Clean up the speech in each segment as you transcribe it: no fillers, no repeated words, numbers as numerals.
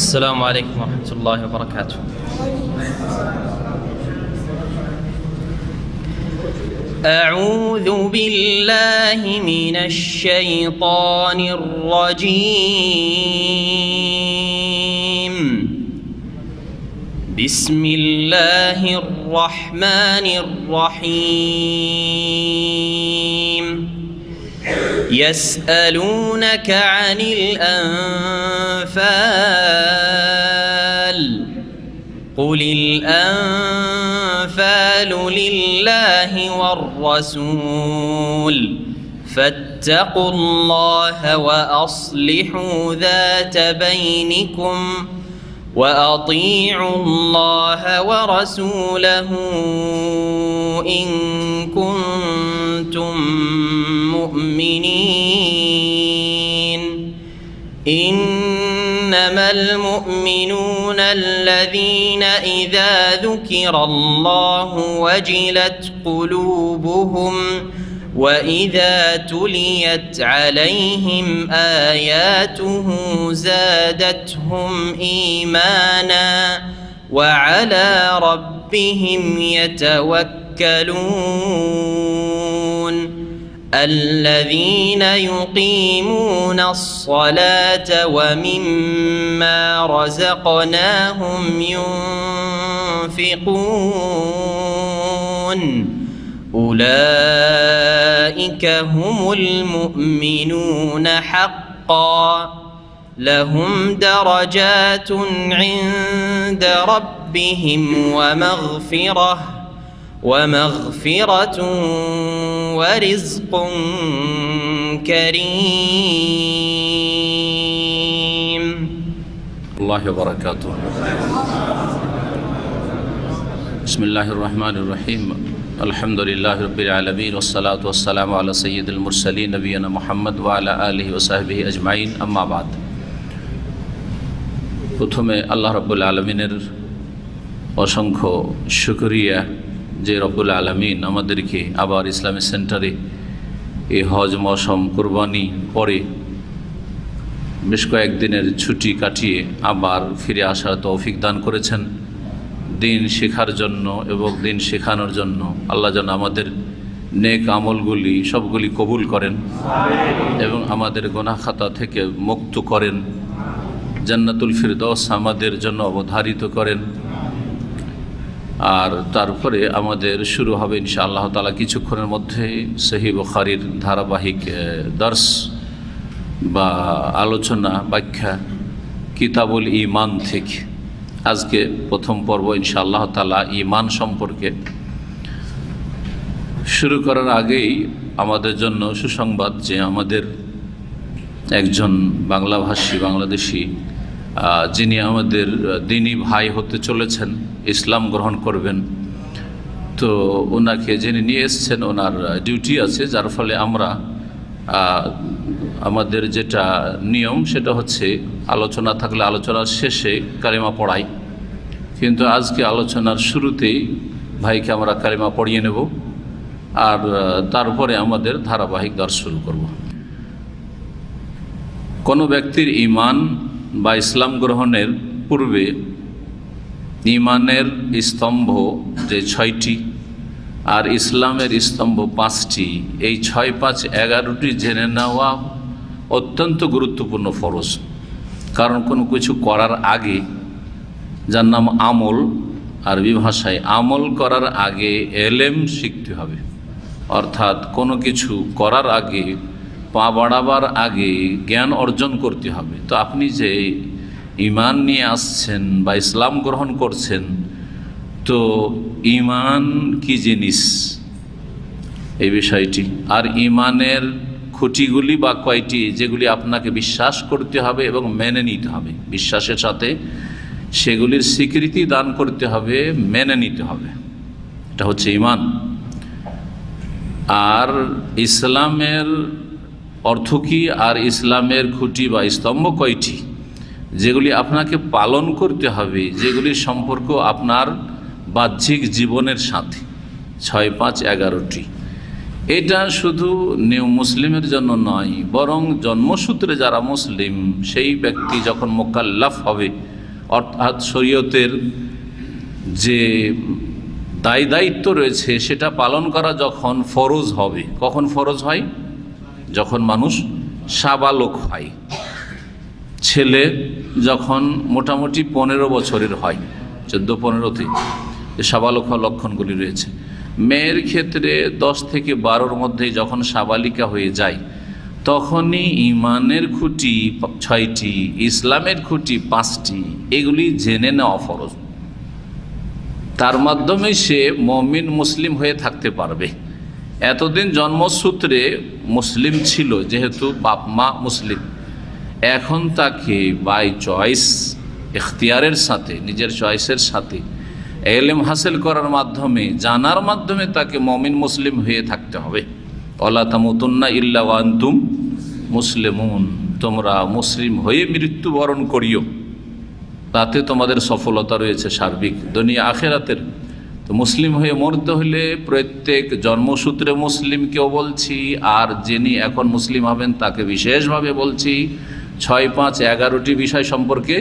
السلام عليكم ورحمة الله وبركاته. أعوذ بالله من الشيطان الرجيم. بسم الله الرحمن الرحيم. يسألونك عن الأنفال قل الأنفال لله والرسول فاتقوا الله وأصلحوا ذات بينكم وأطيعوا الله ورسوله إن كنتم مؤمنين. إنما المؤمنون الذين إذا ذكر الله وجلت قلوبهم وإذا تليت عليهم آياته زادتهم إيمانا وعلى ربهم يتوكلون. الذين يقيمون الصلاة ومما رزقناهم ينفقون أولئك هم المؤمنون حقا لهم درجات عند ربهم ومغفرة ورزق كريم. الله وبركاته. بسم الله الرحمن الرحيم. الحمد لله رب العالمين والصلاة والسلام على سيد المرسلين نبينا محمد وعلى آله وصحبه أجمعين. أما بعد, প্রথমে আল্লাহ রব্বুল আলমিনের অসংখ্য শুকরিয়া যে রব্বুল আলমিন আমাদেরকে আবার ইসলামিক সেন্টারে এই হজ মৌসুম কুরবানি পরে বেশ কয়েকদিনের ছুটি কাটিয়ে আবার ফিরে আসার তৌফিক দান করেছেন দিন শেখার জন্য এবং দিন শেখানোর জন্য। আল্লাহ যেন আমাদের নেক আমলগুলি সবগুলি কবুল করেন এবং আমাদের গুনাহ খাতা থেকে মুক্ত করেন, জান্নাতুল ফিরদৌস আমাদের জন্য অবধারিত করেন। আর তারপরে আমাদের শুরু হবে ইনশাআল্লাহ তাআলা কিছুক্ষণের মধ্যে সহিহ বুখারীর ধারাবাহিক দর্স বা আলোচনা ব্যাখ্যা কিতাবুল ঈমান থেকে। আজকে প্রথম পর্ব ইনশাআল্লাহ তাআলা ঈমান সম্পর্কে। শুরু করার আগেই আমাদের জন্য সুসংবাদ যে আমাদের একজন বাংলাভাষী বাংলাদেশি যিনি আমাদের দিনী ভাই হতে চলেছেন, ইসলাম গ্রহণ করবেন, তো ওনাকে যিনি নিয়ে এসছেন ওনার ডিউটি আছে, যার ফলে আমরা আমাদের যেটা নিয়ম সেটা হচ্ছে আলোচনা থাকলে আলোচনার শেষে কালিমা পড়াই, কিন্তু আজকে আলোচনার শুরুতেই ভাইকে আমরা কালিমা পড়িয়ে নেব আর তারপরে আমাদের ধারাবাহিক দর্শ শুরু করব। কোনো ব্যক্তির ঈমান বা ইসলাম গ্রহণের পূর্বে ঈমানের স্তম্ভ যে 6টি আর ইসলামের স্তম্ভ 5টি, এই 6, 5, 11টি জেনে নেওয়া অত্যন্ত গুরুত্বপূর্ণ ফরজ। কারণ কোনো কিছু করার আগে, যার নাম আমল, আরবি ভাষায় আমল করার আগে এলেম শিখতে হবে। অর্থাৎ কোনো কিছু করার আগে, পা বাড়াবার আগে জ্ঞান অর্জন করতে হবে। তো আপনি যে ঈমান নিয়ে আসছেন বা ইসলাম গ্রহণ করছেন, তো ঈমান কি জিনিস এই বিষয়টি, আর ঈমানের খুঁটিগুলি বা কয়টি যেগুলি আপনাকে বিশ্বাস করতে হবে এবং মেনে নিতে হবে, বিশ্বাসের সাথে সেগুলির স্বীকৃতি দান করতে হবে, মেনে নিতে হবে, এটা হচ্ছে ঈমান। আর ইসলামের অর্থ কী আর ইসলামের খুঁটি বা স্তম্ভ কয়টি যেগুলি আপনাকে পালন করতে হবে, যেগুলির সম্পর্ক আপনার বাহ্যিক জীবনের সাথে 6, 5, 11টি। এটা শুধু নিউ মুসলিমের জন্য নয়, বরং জন্মসূত্রে যারা মুসলিম সেই ব্যক্তি যখন মোকাল্লাফ হবে অর্থাৎ শরীয়তের যে দায়িত্ব রয়েছে সেটা পালন করা যখন ফরজ হবে। কখন ফরজ হয়? যখন মানুষ সাবালক হয়। ছেলে যখন মোটামুটি 15 বছরের হয়, 14-15তে সাবালক হওয়ার লক্ষণগুলি রয়েছে। মেয়ের ক্ষেত্রে 10 থেকে 12-র মধ্যে যখন সাবালিকা হয়ে যায় তখনই ইমানের খুঁটি 6টি, ইসলামের খুঁটি 5টি, এগুলি জেনে নেওয়া ফরজ। তার মাধ্যমে সে মুমিন মুসলিম হয়ে থাকতে পারবে। এতদিন জন্মসূত্রে মুসলিম ছিল, যেহেতু বাপ মা মুসলিম, এখন তাকে বাই চয়েস, ইখতিয়ারের সাথে, নিজের চয়েসের সাথে ইলম হাসিল করার মাধ্যমে, জানার মাধ্যমে তাকে মুমিন মুসলিম হয়ে থাকতে হবে। ওয়ালা তামুতুন্না ইল্লা ওয়া আনতুম মুসলিমুন, তোমরা মুসলিম হয়ে মৃত্যুবরণ করিও, তাতে তোমাদের সফলতা রয়েছে সার্বিক দুনিয়া আখেরাতের। তো মুসলিম হয়ে মরতে হলে প্রত্যেক জন্মসূত্রে মুসলিমকেও বলছি, আর যিনি এখন মুসলিম হবেন তাকে বিশেষভাবে বলছি, 6-5-11টি বিষয় সম্পর্কে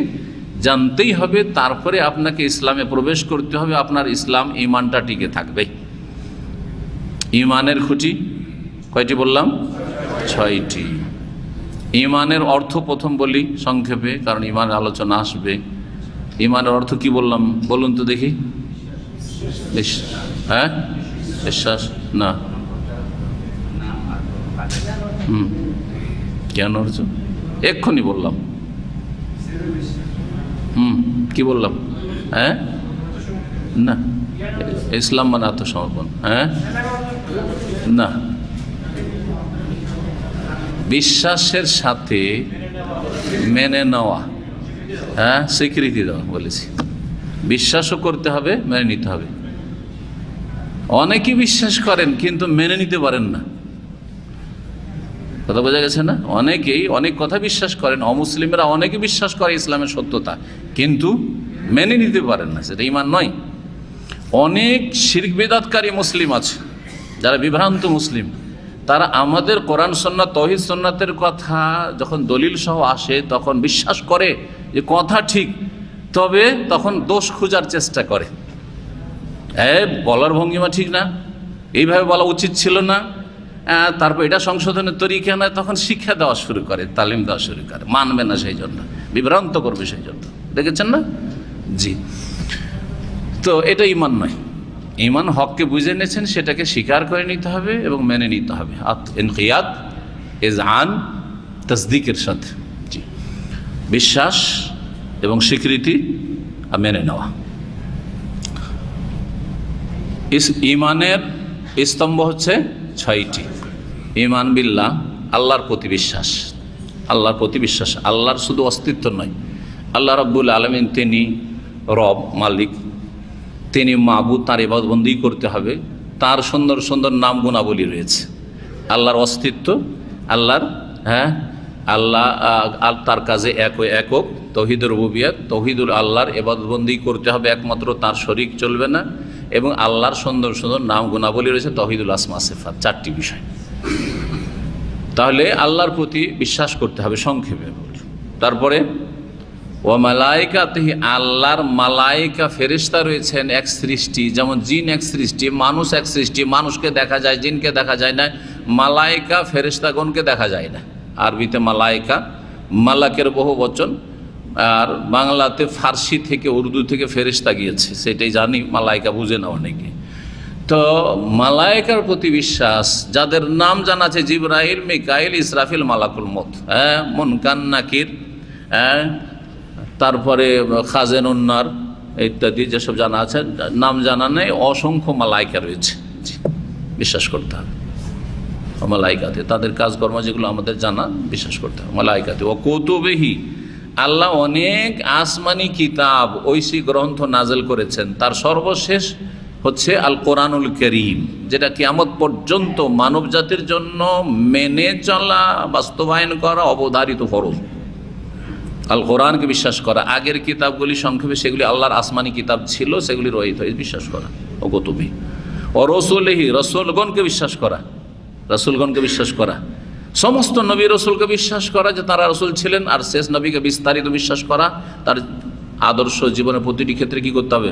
জানতেই হবে। তারপরে আপনাকে ইসলামে প্রবেশ করতে হবে, আপনার ইসলাম ইমানটা টিকে থাকবে। ইমানের খুঁটি কয়টি বললাম? 6টি। ইমানের অর্থ প্রথম বলি সংক্ষেপে, কারণ ইমানের আলোচনা আসবে। ইমানের অর্থ কি বললাম বলুন তো দেখি? হ্যাঁ, বিশ্বাস না, জ্ঞান অর্জন, এক্ষুনি বললাম। কি বললাম? হ্যাঁ, না, ইসলাম মানে আত্মসমর্পণ। হ্যাঁ, না, বিশ্বাসের সাথে মেনে নেওয়া, হ্যাঁ, স্বীকৃতি দেওয়া বলেছি। বিশ্বাসও করতে হবে, মেনে নিতে হবে। অনেকেই বিশ্বাস করেন কিন্তু মেনে নিতে পারেন না, কথা বোঝা গেছে না? অনেকেই অনেক কথা বিশ্বাস করেন, অমুসলিমরা অনেকে বিশ্বাস করে ইসলামের সত্যতা, কিন্তু মেনে নিতে পারেন না, সেটা ঈমান নয়। অনেক শিরক বিদআতকারী মুসলিম আছে যারা বিভ্রান্ত মুসলিম, তারা আমাদের কোরআন সুন্নাত তাওহীদ সুন্নাতের কথা যখন দলিল সহ আসে তখন বিশ্বাস করে যে কথা ঠিক, তবে তখন দোষ খোঁজার চেষ্টা করে। বলার ভঙ্গিমা ঠিক না, এইভাবে বলা উচিত ছিল না, তারপর এটা সংশোধনের তরিকা না, তখন শিক্ষা দেওয়া শুরু করে, তালিম দেওয়া শুরু করে। মানবে না সেই জন্য, বিভ্রান্ত করবে সেই জন্য। দেখেছেন না? জি। তো এটা ঈমান নয়। ঈমান হককে বুঝে নিয়েছেন, সেটাকে স্বীকার করে নিতে হবে এবং মেনে নিতে হবে। ইনকিয়াদ, ইজআন, তাসদিকের সাথে। জি, বিশ্বাস এবং স্বীকৃতি আর মেনে নেওয়া। ঈমানের স্তম্ভ হচ্ছে 6টি। ঈমান বিল্লাহ, আল্লাহর প্রতি বিশ্বাস। আল্লাহর প্রতি বিশ্বাস, আল্লাহর শুধু অস্তিত্ব নয়, আল্লাহ রাব্বুল আলামিন তিনি রব, মালিক, তিনি মাবুদ, তার ইবাদতবন্দি করতে হবে। তার সুন্দর সুন্দর নাম গুণাবলী রয়েছে। আল্লাহর অস্তিত্ব, আল্লাহর, হ্যাঁ, আল্লাহ তার কাজে একক, তৌহিদুর রুবুবিয়্যাত, তৌহিদুল আল্লাহর ইবাদতবন্দি করতে হবে একমাত্র, তার শরীক চলবে না। এবং আল্লাহর সুন্দর সুন্দর নাম গুণাবলী রয়েছে, তৌহিদুল আসমা সিফাত, 4টি বিষয়। তাহলে আল্লাহর প্রতি বিশ্বাস করতে হবে সংক্ষেপে। তারপরে ও মালাইকাতিহি, আল্লাহর মালাইকা ফেরেশতা রয়েছেন এক সৃষ্টি, যেমন জিন এক সৃষ্টি, মানুষ এক সৃষ্টি। মানুষকে দেখা যায়, জিনকে দেখা যায় না। মালাইকা ফেরেশতাগণকে দেখা যায় না। আরবিতে মালাইকা মালাকের বহু বচন, আর বাংলাতে ফার্সি থেকে, উর্দু থেকে ফেরেশতা গিয়েছে, সেটাই জানি, মালাইকা বুঝে না অনেকে। তো মালাইকার প্রতি বিশ্বাস, যাদের নাম জানা আছে, জিবরাইল, মিকাইল, ইসরাফিল, মালাকুল মউত, হ্যাঁ, মুনকার, নাকির, হ্যাঁ, তারপরে খাজেনুন্নার ইত্যাদি যেসব জানা আছে, নাম জানা নেই, অসংখ্য মালাইকা রয়েছে। জি, বিশ্বাস করতে হবে মালাইকাতে, তাদের কাজকর্ম যেগুলো আমাদের জানা, বিশ্বাস করতে হবে মালাইকাতে। ও কুতুবিহি, আল্লাহ অনেক আসমানি কিতাব, ঐশী গ্রন্থ নাজেল করেছেন। তার সর্বশেষ হচ্ছে আল কোরআনুল কারীম, যেটা কিয়ামত পর্যন্ত মানব জাতির জন্য মেনে চলা, বাস্তবায়ন করা অবধারিত ফরজ। আল কোরআনকে বিশ্বাস করা। আগের কিতাবগুলি সংক্ষেপে সেগুলি আল্লাহর আসমানি কিতাব ছিল, সেগুলি রহিত বিশ্বাস করা। ও কুতুবি ও রসুলহি, রসুলগণকে বিশ্বাস করা, রসুলগণকে বিশ্বাস করা, সমস্ত নবী রসুলকে বিশ্বাস করা যে তারা রসুল ছিলেন, আর শেষ নবীকে বিস্তারিত বিশ্বাস করা, তার আদর্শ জীবনের প্রতিটি ক্ষেত্রে কি করতে হবে?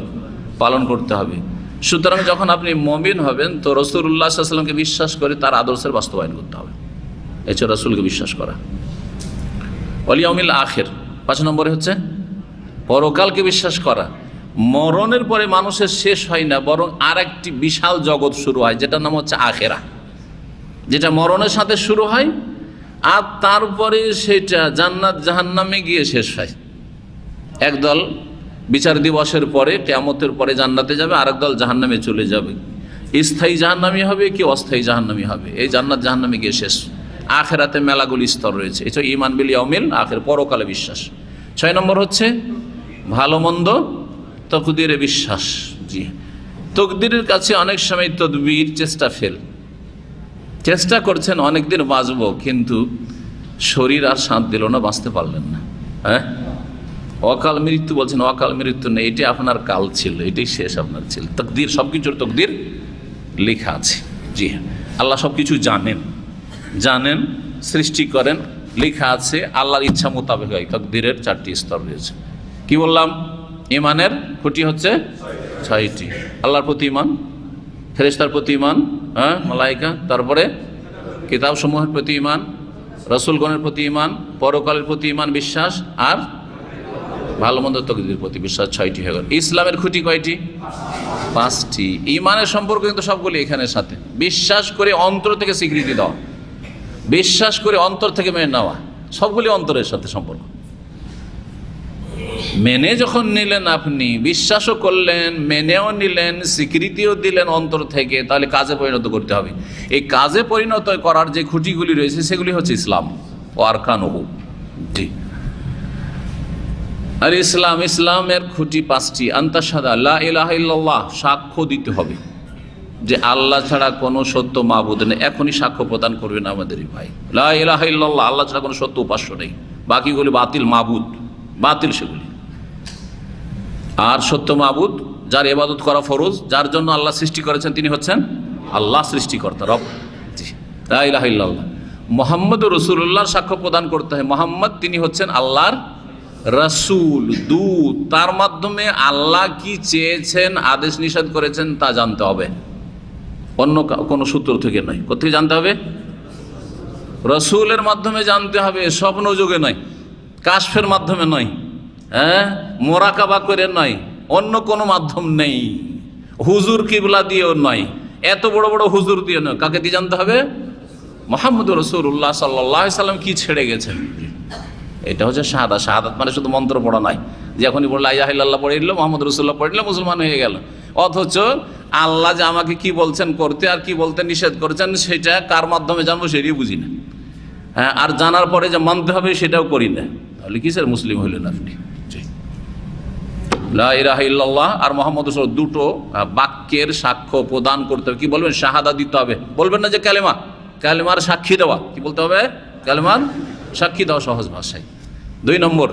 পালন করতে হবে। সুতরাং যখন আপনি মুমিন হবেন তো রাসূলুল্লাহ সাল্লাল্লাহু আলাইহি ওয়াসাল্লামকে বিশ্বাস করে তার আদর্শের বাস্তবায়ন করতে হবে। এছাড়া রাসূলকে বিশ্বাস করা। ওয়াল ইয়াউমিল আখির, 5 নম্বরে হচ্ছে পরকালকে বিশ্বাস করা। মরণের পরে মানুষের শেষ হয় না, বরং আর একটি বিশাল জগৎ শুরু হয়, যেটার নাম হচ্ছে আখিরা, যেটা মরণের সাথে শুরু হয় আর তারপরে সেটা জান্নাত জাহান্নামে গিয়ে শেষ হয়। একদল বিচার দিবসের পরে কিয়ামতের পরে জান্নাতে যাবে, আরেক দল জাহান্নামে চলে যাবে। স্থায়ী জাহান্নামী হবে কি অস্থায়ী জাহান্নামী হবে, এই জান্নাত জাহান্নামে গিয়ে শেষ। আখিরাতে মেলাগুলি স্তর রয়েছে। এটা ঈমান বিল ইয়াউমিল আখির, পরকালে বিশ্বাস। 6 নম্বর হচ্ছে ভালো মন্দ তকদিরে বিশ্বাস। জি, তকদিরের কাছে অনেক সময় তদবির চেষ্টা ফেল, চেষ্টা করছেন অনেকদিন বাঁচবো, কিন্তু শরীর আর সাথ দিল না, বাঁচতে পারলেন না। হ্যাঁ, অকাল মৃত্যু বলছেন, অকাল মৃত্যু নেই, এটি আপনার কাল ছিল, এটাই শেষ আপনার ছিল। তকদির, সব কিছুর তকদির লেখা আছে। জি, আল্লাহ সব কিছু জানেন, জানেন, সৃষ্টি করেন, লেখা আছে, আল্লাহর ইচ্ছা মোতাবেক হয়। তকদিরের 4টি স্তর রয়েছে। কি বললাম? ইমানের খুঁটি হচ্ছে 6টি। আল্লাহর প্রতি ইমান, ফেরেশতার প্রতি ইমান, হ্যাঁ, মালাইকা, তারপরে কিতাব সমূহের প্রতি ইমান, রাসূলগণের প্রতি ইমান, পরকালের প্রতি ইমান বিশ্বাস, আর ভালো মন্দ তকদিরের প্রতি বিশ্বাস। 6টি হয়ে গেল। ইসলামের খুঁটি কয়টি? 5টি। ইমানের সম্পর্ক কিন্তু সবগুলি এখানের সাথে। বিশ্বাস করে অন্তর থেকে স্বীকৃতি দেওয়া, বিশ্বাস করে অন্তর থেকে মেনে নেওয়া, সবগুলি অন্তরের সাথে সম্পর্ক। মেনে যখন নিলেন, আপনি বিশ্বাসও করলেন, মেনেও নিলেন, স্বীকৃতিও দিলেন অন্তর থেকে, তাহলে কাজে পরিণত করতে হবে। এই কাজে পরিণত করার যে খুঁটিগুলি রয়েছে সেগুলি হচ্ছে ইসলাম ও আরকানুহু। জি, আর ইসলামের খুঁটি 5টি। আনতাশহাদা লা ইলাহা ইল্লাল্লাহ, সাক্ষ্য দিতে হবে যে আল্লাহ ছাড়া কোনো সত্য মাবুদ নেই। এখনই সাক্ষ্য প্রদান করবেন আমাদেরই ভাই, লা ইলাহা ইল্লাল্লাহ, আল্লাহ ছাড়া কোনো সত্য উপাস্য নেই, বাকিগুলি বাতিল মাবুদ, বাতিল সেগুলি। আর সত্য মাবুদ যার ইবাদত করা ফরজ, যার জন্য আল্লাহ সৃষ্টি করেছেন, তিনি হচ্ছেন আল্লাহ সৃষ্টিকর্তা, রব। জি, লা ইলাহা ইল্লাল্লাহ। মুহাম্মদুর রাসূলুল্লাহর সাক্ষ্য প্রদান করতে হয়, মুহাম্মদ তিনি হচ্ছেন আল্লাহর রাসূল, দূত, তার মাধ্যমে আল্লাহ কি চেয়েছেন, আদেশ নিষেধ করেছেন তা জানতে হবে, অন্য কোনো সূত্র থেকে নয়। কোথেকে জানতে হবে? রাসূলের মাধ্যমে জানতে হবে, স্বপ্ন যোগে নয়, কাশফের মাধ্যমে নয়, হ্যাঁ, মোরাকাবা করে নয়, অন্য কোনো মাধ্যম নেই, হুজুর কিবলা দিয়েও নয়, এত বড় বড় হুজুর দিয়ে নয়। কাকে দিয়ে জানতে হবে? মুহাম্মদুর রাসূলুল্লাহ সাল্লাল্লাহু আলাইহি সাল্লাম কি ছেড়ে গেছেন। এটা হচ্ছে শাহাদাত। শাহাদাত মানে শুধু মন্ত্র পড়া নয়, যে এখনই বললো লা ইলাহা ইল্লাল্লাহ পড়ে নিল, মুহাম্মদ রাসূলুল্লাহ পড়ে নিল, মুসলমান হয়ে গেল। অথচ আল্লাহ যে আমাকে কি বলছেন করতে আর কি বলতে নিষেধ করেছেন সেটা কার মাধ্যমে জানবো সেটাই বুঝি না। হ্যাঁ, আর জানার পরে যে মানতে হবে সেটাও করি না, তাহলে কিসের মুসলিম হইলেন আপনি? লা ইলাহা ইল্লাল্লাহ আর মুহাম্মদ রাসূলুল্লাহ দুটো বাক্যের সাক্ষ্য প্রদান করতে হবে। কি বলবেন? শাহাদা দিতে হবে। বলবেন না যে কালেমা, কালেমার সাক্ষী দেওয়া। কি বলতে হবে? কালেমার সাক্ষী দেওয়া, সহজ ভাষায়। 2 নম্বর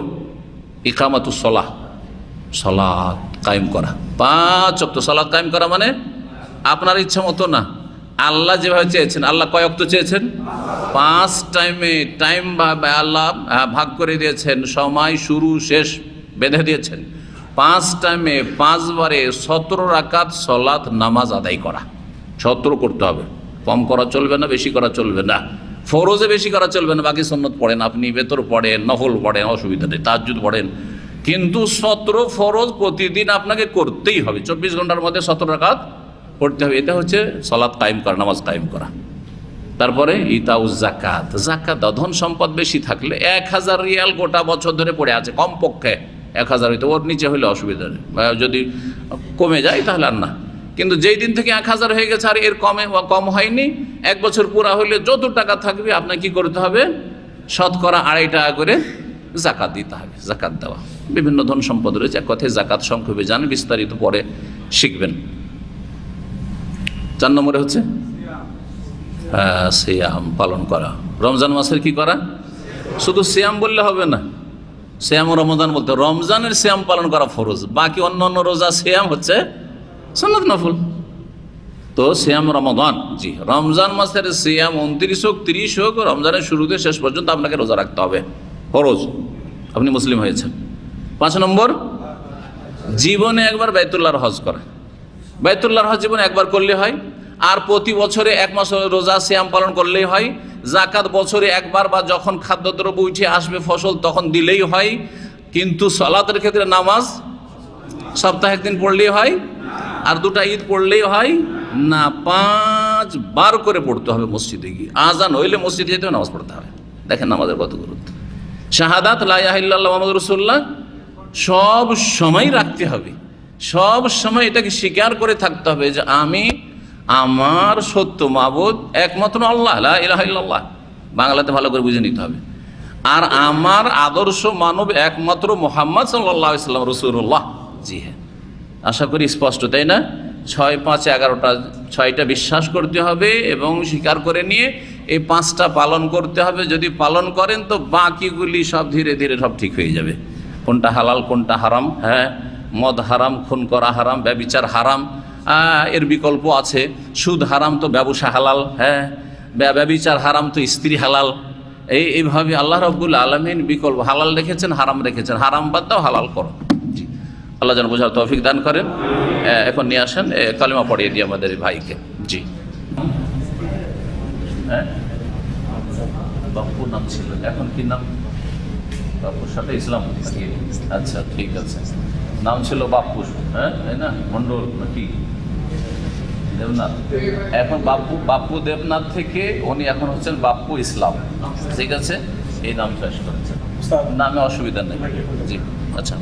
ইকামাতুস সালাহ, সালাত কায়েম করা। 5 ওয়াক্ত সালাত কায়েম করা মানে আপনার ইচ্ছা মতো না, আল্লাহ যেভাবে চেয়েছেন। আল্লাহ কয় ওয়াক্ত চেয়েছেন? 5 টাইম আল্লাহ ভাগ করে দিয়েছেন, সময় শুরু শেষ বেঁধে দিয়েছেন। 5 টাইমে 5 বারে 17 রাকাত সালাত নামাজ আদায় করা, 17 করতে হবে। কম করা চলবে না, বেশি করা চলবে না। ফরজে বেশি করা চলবে না, বাকি সুন্নত পড়েন আপনি, বেতর পড়েন, নফল পড়েন, অসুবিধা নেই, তাহাজ্জুদ পড়েন, কিন্তু 17 ফরজ প্রতিদিন আপনাকে করতেই হবে। 24 ঘন্টার মধ্যে 17 রাকাত পড়তে হবে। এটা হচ্ছে সালাত কায়েম করা, নামাজ কায়েম করা। তারপরে ইতাউজ যাকাত, যাকাত ধন সম্পদ বেশি থাকলে 1000 রিয়াল গোটা বছর ধরে পড়ে আছে, কমপক্ষে 1000 হইতে, ওর নিচে হলে অসুবিধা নেই, যদি কমে যায় তাহলে আর না। কিন্তু যেই দিন থেকে 1000 হয়ে গেছে আর এর কম হয়নি, 1 বছর পুরা হইলে যত টাকা থাকবে আপনাকে কি করতে হবে? শতকরা 2.5 টাকা করে যাকাত দিতে হবে। যাকাত দেওয়া, বিভিন্ন ধন সম্পদ রয়েছে, এক কথায় যাকাত সংক্ষেপে জানেন, বিস্তারিত পরে শিখবেন। 4 নম্বরে হচ্ছে সিয়াম পালন করা। রমজান মাসের কি করা? শুধু সিয়াম বললে হবে না, সিয়াম ও রমজান বলতে রমজানের সিয়াম পালন করা ফরজ, বাকি অন্য অন্য রোজা সিয়াম হচ্ছে সুন্নাত নফল। তো সিয়াম রমাদান, জি, রমজান মাসের সিয়াম 29 হোক 30 হোক, রমজানের শুরুতে শেষ পর্যন্ত আপনাকে রোজা রাখতে হবে, ফরজ। আপনি মুসলিম হয়েছেন। 5 নম্বর জীবনে একবার বাইতুল্লাহর হজ করা। বাইতুল্লাহর হজ জীবনে একবার করলে হয়, আর প্রতি বছরে 1 মাস রোজা সিয়াম পালন করলেই হয়। যাকাত বছরে একবার বা যখন খাদ্যদ্রব্য উঠে আসবে ফসল তখন দিলেই হয়। কিন্তু সালাতের ক্ষেত্রে নামাজ সপ্তাহে 1 দিন পড়লেই হয়, আর 2টা ঈদ পড়লেই হয় না, 5 বার করে পড়তে হবে মসজিদে গিয়ে। আজান হইলে মসজিদে যেতে হবে, নামাজ পড়তে হবে। দেখেন নামাজের কত গুরুত্ব। শাহাদাত লা ইলাহা ইল্লাল্লাহ মুহাম্মাদুর রাসূলুল্লাহ সব সময় রাখতে হবে, সব সময় এটাকে স্বীকার করে থাকতে হবে যে আমি আমার সত্য মাবুদ একমাত্র আল্লাহ, লা ইলাহা ইল্লাল্লাহ, বাংলাতে ভালো করে বুঝে নিতে হবে। আর আমার আদর্শ মানব একমাত্র মুহাম্মদ সাল্লাল্লাহু আলাইহি ওয়াসাল্লাম রাসূলুল্লাহ। জি হ্যাঁ, আশা করি স্পষ্ট, তাই না? 6, 5, 11টা 6টা বিশ্বাস করতে হবে এবং স্বীকার করে নিয়ে এই 5টা পালন করতে হবে। যদি পালন করেন তো বাকিগুলি সব ধীরে ধীরে সব ঠিক হয়ে যাবে। কোনটা হালাল কোনটা হারাম, হ্যাঁ, মদ হারাম, খুন করা হারাম, ব্যভিচার হারাম, এর বিকল্প আছে। সুদ হারাম তো ব্যবসা হালাল, হ্যাঁ, ব্যভিচার হারাম তো স্ত্রী হালাল। এইভাবে আল্লাহ রাব্বুল আলামিন বিকল্প হালাল রেখেছেন, হারাম রেখেছেন। হারাম বাদ দাও, হালাল করো। জি, আল্লাহ যেন বোঝার তৌফিক দান করেন। এখন নিয়ে আসেন কালিমা পড়িয়ে দিই আমাদের ভাইকে। জি, হ্যাঁ, বাপ্পুর নাম ছিল, এখন কি নাম? বাপ্পুর সাথে ইসলাম। আচ্ছা, ঠিক আছে, নাম ছিল বাপ্পু, হ্যাঁ, তাই না? মন্ডল নাকি দেবনাথ? এখন বাপ্পু দেবনাথ থেকে উনি এখন হচ্ছেন বাপ্পু ইসলাম। ঠিক আছে, এই নাম চাষ করেছেন, নামে অসুবিধা নেই। জি, আচ্ছা।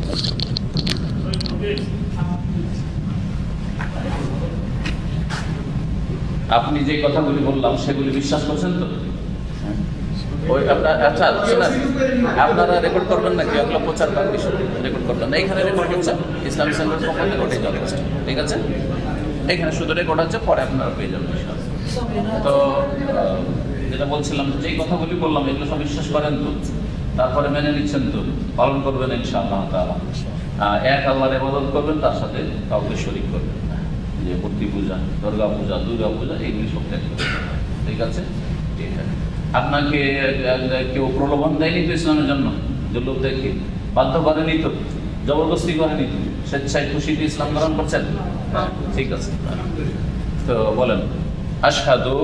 আপনি যে কথাগুলি বললাম সেগুলি বিশ্বাস করছেন তো? ওই আপনার, আচ্ছা শোনেন, আপনারা রেকর্ড করবেন নাকি? ওগুলো প্রচার রেকর্ড করবেন না, এখানে রেকর্ড হচ্ছে ইসলামিক সেন্টারের পক্ষ থেকে, ওটাই যথেষ্ট। ঠিক আছে, এখানে শুধু রেকর্ড হচ্ছে, পরে আপনারা পেয়ে যাবেন। তো যেটা বলছিলাম, যেই কথাগুলি বললাম এগুলো সব বিশ্বাস করেন তো? তারপরে মেনে নিচ্ছেন তো? পালন করবেন ইনশাআল্লাহ তাআলা। এক আল্লাহর ইবাদত করবেন, তার সাথে কাউকে শরীক করবেন না। যে মূর্তি পূজা, দুর্গা পূজা, এইগুলি সব ত্যাগ করবেন। ঠিক আছে, ঠিক আছে। আপনাকে কেউ প্রলোভন দেয়নি তো ইসলামের জন্য? জল্লুপ দেখে বাধ্য করেনি তো? জবরদস্তি করেনি তো? স্বেচ্ছায় খুশিতে ইসলাম গ্রহণ করছেন? ঠিক আছে, তো বলেন আশহাদু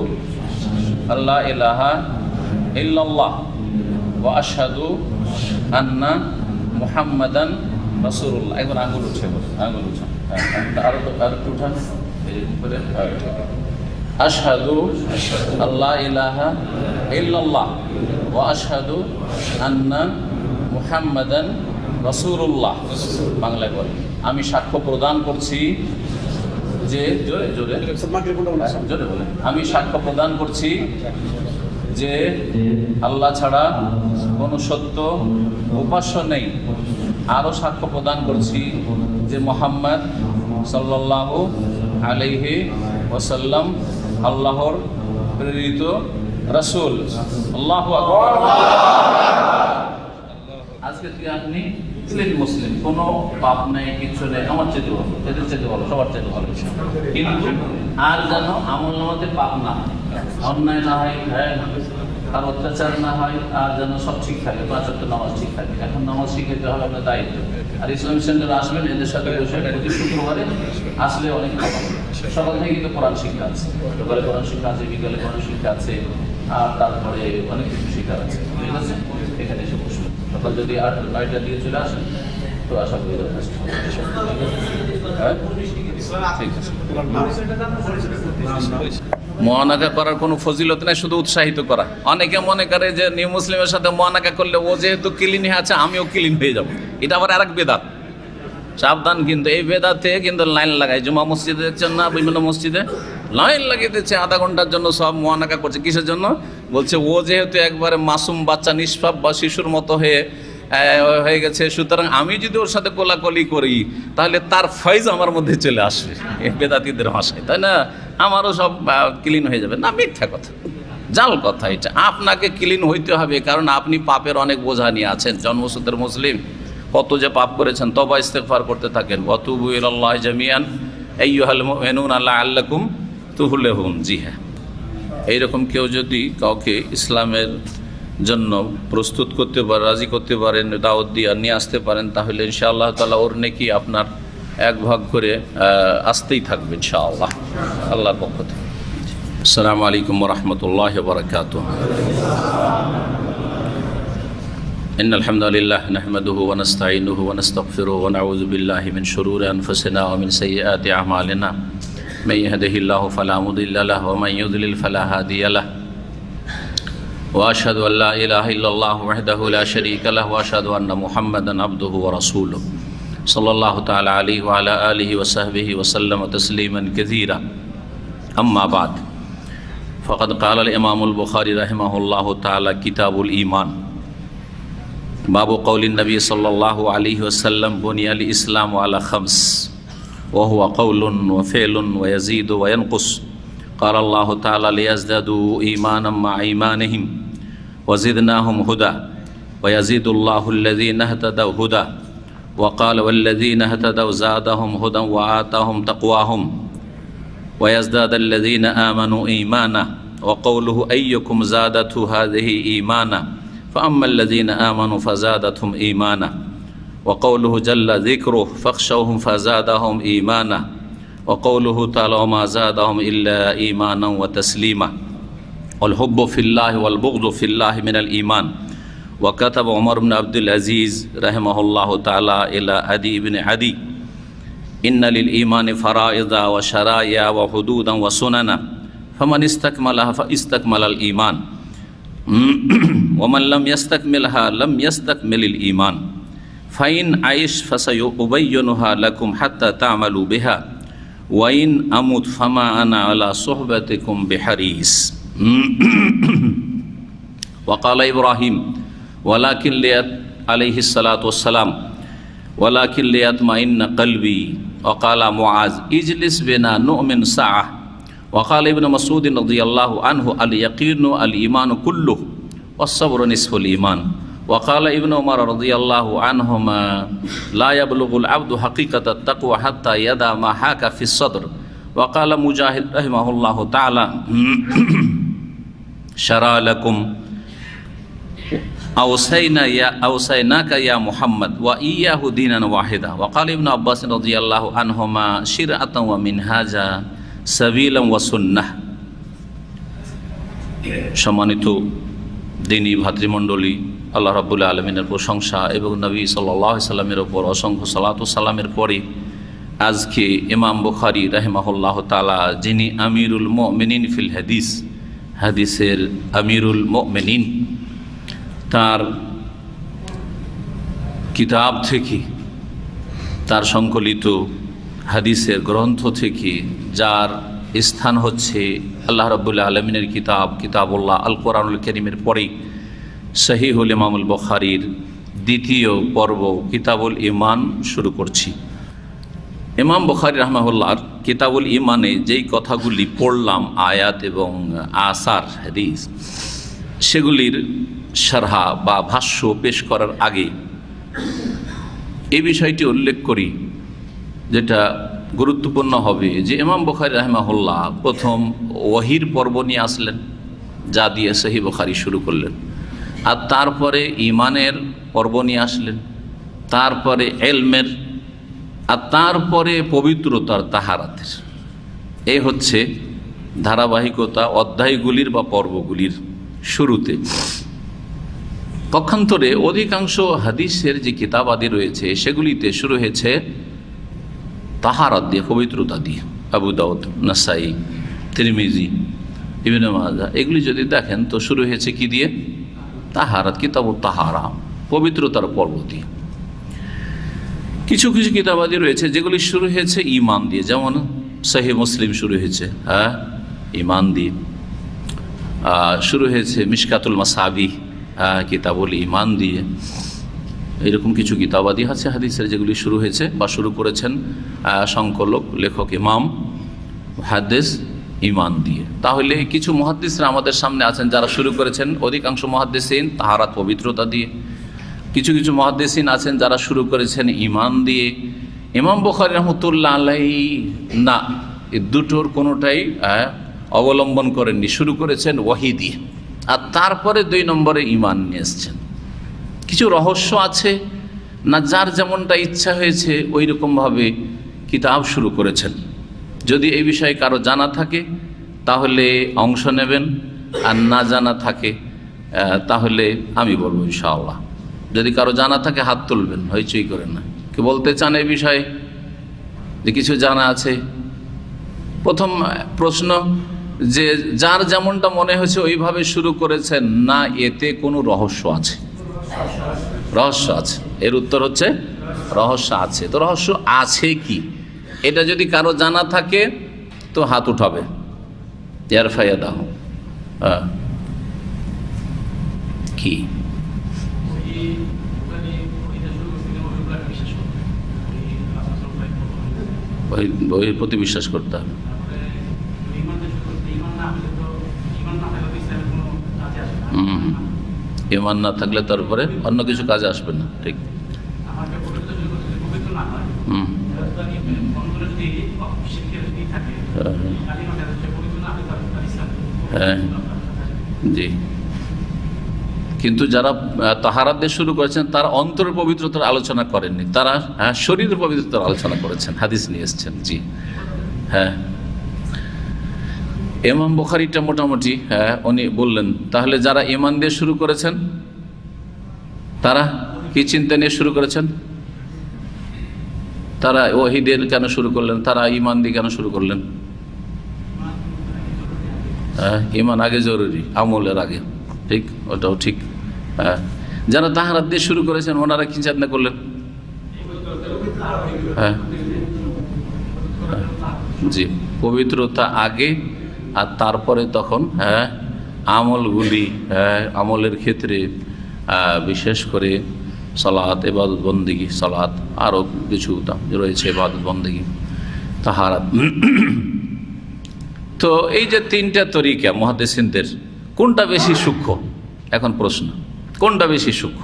আল্লা ইলাহা ইল্লাল্লাহ ওয়া আশহাদু আন্না মুহাম্মাদান রাসূলুল্লাহ। একবার আঙ্গুল উঠে বলুন, আঙ্গুল উঠে, আরো একটু উঠান। আশহাদু আল্লা ইলাহা ইল্লাল্লাহ ওয়া আশহাদু আন্না মুহাম্মাদান রাসূলুল্লাহ। বাংলায় বলেন, আমি সাক্ষ্য প্রদান করছি যে, জোরে জোরে জোরে বলেন, আমি সাক্ষ্য প্রদান করছি যে আল্লাহ ছাড়া কোনো সত্য উপাস্য নেই। আরও সাক্ষ্য প্রদান করছি যে মুহাম্মদ সাল্লাল্লাহু আলাইহি ওয়াসাল্লাম আল্লাহর প্রেরিত রাসূল। আল্লাহু আকবার। আজকে তুই আপনি মুসলিম, কোনো পাপ নেই, কিছু নেই, আমার চেয়ে ভালো, এদের চেয়ে ভালো, সবার চেয়ে ভালো। কিন্তু আর যেন আমল নামাতে পাপ না হয়, অন্যায় না হয়, আর অত্যাচার না হয়, আর যেন সব ঠিক থাকে, 5 ওয়াক্ত নামাজ ঠিক থাকে। এখন নামাজ শিখাতে হবে আপনার দায়িত্ব। আর ইসলামিক সেন্টারে আসবেন, এদের সাথে বসে প্রতি শুক্রবারে আসলে অনেক ভালো। সকাল থেকে কিন্তু কোরআন শিক্ষা আছে, সকালে কোরআন শিক্ষা আছে, বিকালে কোরআন শিক্ষা আছে, আর তারপরে অনেক কিছু শিক্ষার আছে। ঠিক আছে, এখানে এসে বসবেন। সকাল যদি 8-9টা দিয়ে চলে আসেন তো আশা করি যথেষ্ট। ঠিক আছে, মুআনাকা করার কোনো ফজিলত নেই, শুধু উৎসাহিত করা। অনেকে মনে করে যে নিউ মুসলিমের সাথে মুআনাকা করলে ও যেহেতু ক্লিন হয়ে আছে আমিও ক্লিন হয়ে যাব, এটা আবার আরেক বেদাত। সাবধান, কিন্তু এই বেদাতে কিন্তু লাইন লাগায়। জুমা মসজিদে দেখছেন না, বিভিন্ন মসজিদে লাইন লাগিয়ে দিচ্ছে, আধা ঘন্টার জন্য সব মুআনাকা করছে। কিসের জন্য? বলছে ও যেহেতু একবারে মাসুম বাচ্চা, নিষ্পাপ বা শিশুর মতো হয়ে গেছে, সুতরাং আমি যদি ওর সাথে কোলাকলি করি তাহলে তার ফয়েজ আমার মধ্যে চলে আসবে, বেদাতীদের ভাষায়, তাই না? আমারও সব ক্লিন হয়ে যাবে। না, মিথ্যা কথা, জাল কথা এটা। আপনাকে ক্লিন হইতে হবে, কারণ আপনি পাপের অনেক বোঝা নিয়ে আছেন। জন্মসূত্রের মুসলিম, কত যে পাপ করেছেন, তওবা ইস্তেগফার করতে থাকেন। ওয়াতুবু ইলাল্লাহি জামিআন আইয়ুহাল মুমিনুনা লাআল্লাকুম তুফলিহুন। জি হ্যাঁ, এইরকম কেউ যদি কাউকে ইসলামের জন্য প্রস্তুত করতে পারে, রাজি করতে পারেন, দাওয়াত দিয়ে নিয়ে আসতে পারেন, তাহলে ইনশাআল্লাহ তাআলা ওর নেকি আপনার এক ভাগ করে আসতেই থাকবে ইনশাআল্লাহ আল্লাহর পক্ষ থেকে। আসসালামু আলাইকুম ওয়া রাহমাতুল্লাহি ওয়া বারাকাতুহু। ইন্নাল হামদালিল্লাহ নাহমাদুহু ওয়া নাস্তাঈনুহু ওয়া নাস্তাগফিরুহু ওয়া নাউযু বিল্লাহি মিন শুরুরি আনফুসিনা ওয়া মিন সাইয়্যাতি আ'মালিনা মান ইয়াহদিহিল্লাহু ফালা মুদিল্লা লাহু ওয়া মান ইউদ্লিল ফালা হাদিয়া লাহু ওয়া আশহাদু আল লা ইলাহা ইল্লাল্লাহু ওয়াহদাহু লা শারীকা লাহু ওয়া আশহাদু আন্না মুহাম্মাদান আবদুহু ওয়া রাসূলুহু সাল্লাল্লাহু তাআলা আলাইহি ওয়া আলা আলিহি ওয়া সাহবিহি ওয়া সাল্লামা তাসলিমান কাসীরা। আম্মা বাদ, ফাকাদ ক্বালা আল ইমামুল বুখারী রাহিমাহুল্লাহু তাআলা কিতাবুল ঈমান বাবু কওলিন নবী সাল্লাল্লাহু আলাইহি ওয়াসাল্লাম বুনিয়াল ইসলামু আলা খামস ওয়া হুয়া কওলুন ওয়া ফি'লুন ওয়া ইয়াজিদু ওয়া ইয়ানকুস। قال الله تعالى ليزدادوا إيمانا مع إيمانهم وزدناهم هدى ويزيد الله الذين اهتدوا هدى وقال والذين اهتدوا زادهم هدى وآتاهم تقواهم ويزداد الذين آمنوا إيمانا وقوله أيكم زادته هذه إيمانا فأما الذين آمنوا فزادتهم إيمانا وقوله جل ذكره فاخشوهم فزادهم إيمانا وقوله تعالى وما زادهم إلا إيمانا وتسليما والحب في الله والبغض في الله من الإيمان. وكتب عمر بن عبد العزيز رحمه الله تعالى إلى عدي بن عدي إن للإيمان فرائض وشرائع وحدودا وسننا فمن استكملها فاستكمل الإيمان ومن لم يستكملها لم يستكمل الإيمان فإن عيش فسيبينها لكم حتى تعملوا بها وإن أموت فما أنا على صحبتكم بحريص. وقال إبراهيم ولكن عليه الصلاة والسلام ولكن ليطمئن قلبي. وقال معاذ اجلس بنا نؤمن ساعة. وقال ابن مسعود رضي الله عنه اليقين الإيمان كله والصبر نصف الإيمان. وقال ابن عمر رضي الله عنهما لا يبلغ العبد حقيقة التقوى حتى يدع ما حاك في الصدر. وقال مجاهد رحمه الله تعالى شرع لكم أوصيناك يا محمد وإياه دينا واحدا. وقال ابن عباس رضي الله عنهما شرعة ومنهاجا سبيلا وسنة. সম্মানিত দিনী ভাতৃমণ্ডলী, আল্লাহ রাব্বুল আলামিনের প্রশংসা এবং নবী সাল্লাল্লাহু আলাইহি সাল্লামের ওপর অসংখ্য সালাত ও সালামের পরে আজকে ইমাম বুখারী রাহিমাহুল্লাহু তাআলা, যিনি আমিরুল মুমিনিন ফিল হাদিস, হাদিসের আমিরুল মুমিনিন, তার কিতাব থেকে, তার সংকলিত হাদিসের গ্রন্থ থেকে, যার স্থান হচ্ছে আল্লাহ রাব্বুল আলামিনের কিতাব কিতাবুল্লাহ আল কোরআনুল কারীমের পরে সহিহুল ইমামুল বুখারীর দ্বিতীয় পর্ব কিতাবুল ঈমান শুরু করছি। ইমাম বুখারী রাহিমাহুল্লাহর কিতাবুল ঈমানে যেই কথাগুলি পড়লাম, আয়াত এবং আসার হাদিস, সেগুলির শারহা বা ভাষ্য পেশ করার আগে এই বিষয়টি উল্লেখ করি, যেটা গুরুত্বপূর্ণ হবে, যে ইমাম বুখারী রাহিমাহুল্লাহ প্রথম ওয়াহির পর্ব নিয়ে আসলেন, যা দিয়ে সহিহ বুখারী শুরু করলেন, আর তারপরে ঈমানের পর্ব নিয়ে আসলেন, তারপরে ইলমের, আর তারপরে পবিত্রতার তাহারাতের। এই হচ্ছে ধারাবাহিকতা অধ্যায়গুলির বা পর্বগুলির শুরুতে। পক্ষান্তরে অধিকাংশ হাদিসের যে কিতাবাদি রয়েছে সেগুলিতে শুরু হয়েছে তাহারাত দিয়ে, পবিত্রতা দিয়ে। আবু দাউদ, নাসাই, তিরমিজি, ইবনে মাজাহ, এগুলি যদি দেখেন তো শুরু হয়েছে কি দিয়ে? তাহারাত, কিতাবুত তাহারা, পবিত্রতার পর্ব দিয়ে। কিছু কিছু কিতাবাদি রয়েছে যেগুলি শুরু হয়েছে ঈমান দিয়ে, যেমন সহিহ মুসলিম শুরু হয়েছে ঈমান দিয়ে, শুরু হয়েছে মিশকাতুল মাসাবিহ কিতাবুল ঈমান দিয়ে। এরকম কিছু কিতাবাদি আছে হাদিসের যেগুলি শুরু হয়েছে বা শুরু করেছেন সংকলক, লেখক, ইমাম, মুহাদ্দিস ঈমান দিয়ে। তাহলে কিছু মুহাদ্দিসরা আমাদের সামনে আছেন যারা শুরু করেছেন, অধিকাংশ মুহাদ্দিসিন তাহারাত, পবিত্রতা দিয়ে। কিছু কিছু মুহাদ্দিসিন আছেন যারা শুরু করেছেন ঈমান দিয়ে। ইমাম বুখারী রাহমাতুল্লাহ আলাইহি না, এই দুটোর কোনোটাই অবলম্বন করেননি, শুরু করেছেন ওয়াহী দিয়ে, আর তারপরে 2 নম্বরে ঈমান নিয়ে এসছেন। কিছু রহস্য আছে না, যার যেমনটা ইচ্ছা হয়েছে ওই রকমভাবে কিতাব শুরু করেছেন। যদি এই বিষয়ে কারো জানা থাকে তাহলে অংশ নেবেন, আর না জানা থাকে তাহলে আমি বলবো ইনশাআল্লাহ। যদি কারো জানা থাকে হাত তুলবেন, হইচই করেন না। কি বলতে চান এই বিষয়ে, যে কিছু জানা আছে? প্রথম প্রশ্ন, যে যার যেমনটা মনে হয়েছে ওইভাবে শুরু করেছেন, না এতে কোনো রহস্য আছে? রহস্য আছে। এর উত্তর হচ্ছে রহস্য আছে। তো রহস্য আছে কি, এটা যদি কারো জানা থাকে তো হাত উঠাবে। ইয়ার ফায়াদা কি? ওই প্রতি বিশ্বাস করতে হবে। ইমান না থাকলে তারপরে অন্য কিছু কাজে আসবে না। ঠিক। হ্যাঁ জি, কিন্তু যারা তাহারাত দিয়ে শুরু করেছেন তারা অন্তরের পবিত্রতার আলোচনা করেননি, তারা শরীরের পবিত্রতার আলোচনা করেছেন, হাদিস নিয়ে এসছেন। জি হ্যাঁ, ইমাম বুখারীটা মোটামুটি উনি বললেন। তাহলে যারা ইমান দিয়ে শুরু করেছেন তারা কি চিন্তা নিয়ে শুরু করেছেন? তারা ওয়াহিদের কেন শুরু করলেন? তারা ইমান দিয়ে কেন শুরু করলেন? ইমান আগে জরুরি, আমলের আগে। ঠিক, ওটাও ঠিক। যারা তাহারাত দিয়ে শুরু করেছেন ওনারা কি চিন্তা করলেন? হ্যাঁ জি, পবিত্রতা আগে, আর তারপরে তখন আমলগুলি, আমলের ক্ষেত্রে বিশেষ করে সালাত, ইবাদত বন্দেগী, সালাত, আরও কিছু রয়েছে ইবাদত বন্দেগী, তাহারাত। তো এই যে তিনটা তরিকা মুহাদ্দিসিনদের, কোনটা বেশি সূক্ষ্ম? এখন প্রশ্ন, কোনটা বেশি সূক্ষ্ম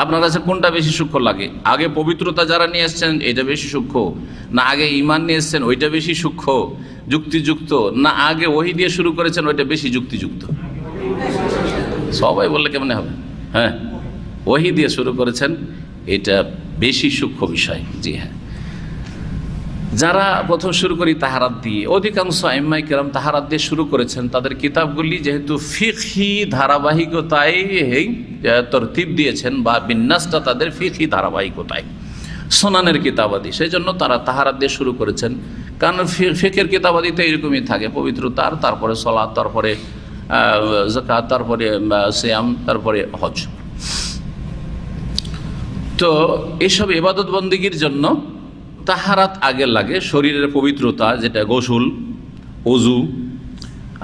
আপনার কাছে? কোনটা বেশি সূক্ষ্ম লাগে? আগে পবিত্রতা যারা নিয়ে এসছেন এটা বেশি সূক্ষ্ম, না আগে ঈমান নিয়ে এসছেন ওইটা বেশি সূক্ষ্ম যুক্তিযুক্ত, না আগে ওহী দিয়ে শুরু করেছেন ওইটা বেশি যুক্তিযুক্ত? সবাই বললে কেমন হবে? হ্যাঁ, ওহী দিয়ে শুরু করেছেন, এটা বেশি সূক্ষ্ম বিষয়। জি হ্যাঁ, যারা প্রথম শুরু করি তাহারাত দিয়ে, অধিকাংশ আইম্মায়ে কেরাম তাহারাত দিয়ে শুরু করেছেন। তাদের কিতাবগুলি যেহেতু ফিকহি ধারাবাহিকতায় তরতিব দিয়েছেন, বা বিন্যাসটা তাদের ফিকহি ধারাবাহিকতায়, সুনানের কিতাবাদি, সেই জন্য তারা তাহারাত দিয়ে শুরু করেছেন। কারণ ফিকের কিতাবাদিতে এরকমই থাকে, পবিত্রতার, তারপরে সালাত, তারপরে যাকাত, তারপরে সিয়াম, তারপরে হজ। তো এইসব ইবাদত বন্দেগীর জন্য তাহারাত আগে লাগে। শরীরের পবিত্রতা, যেটা গোসল, ওযু,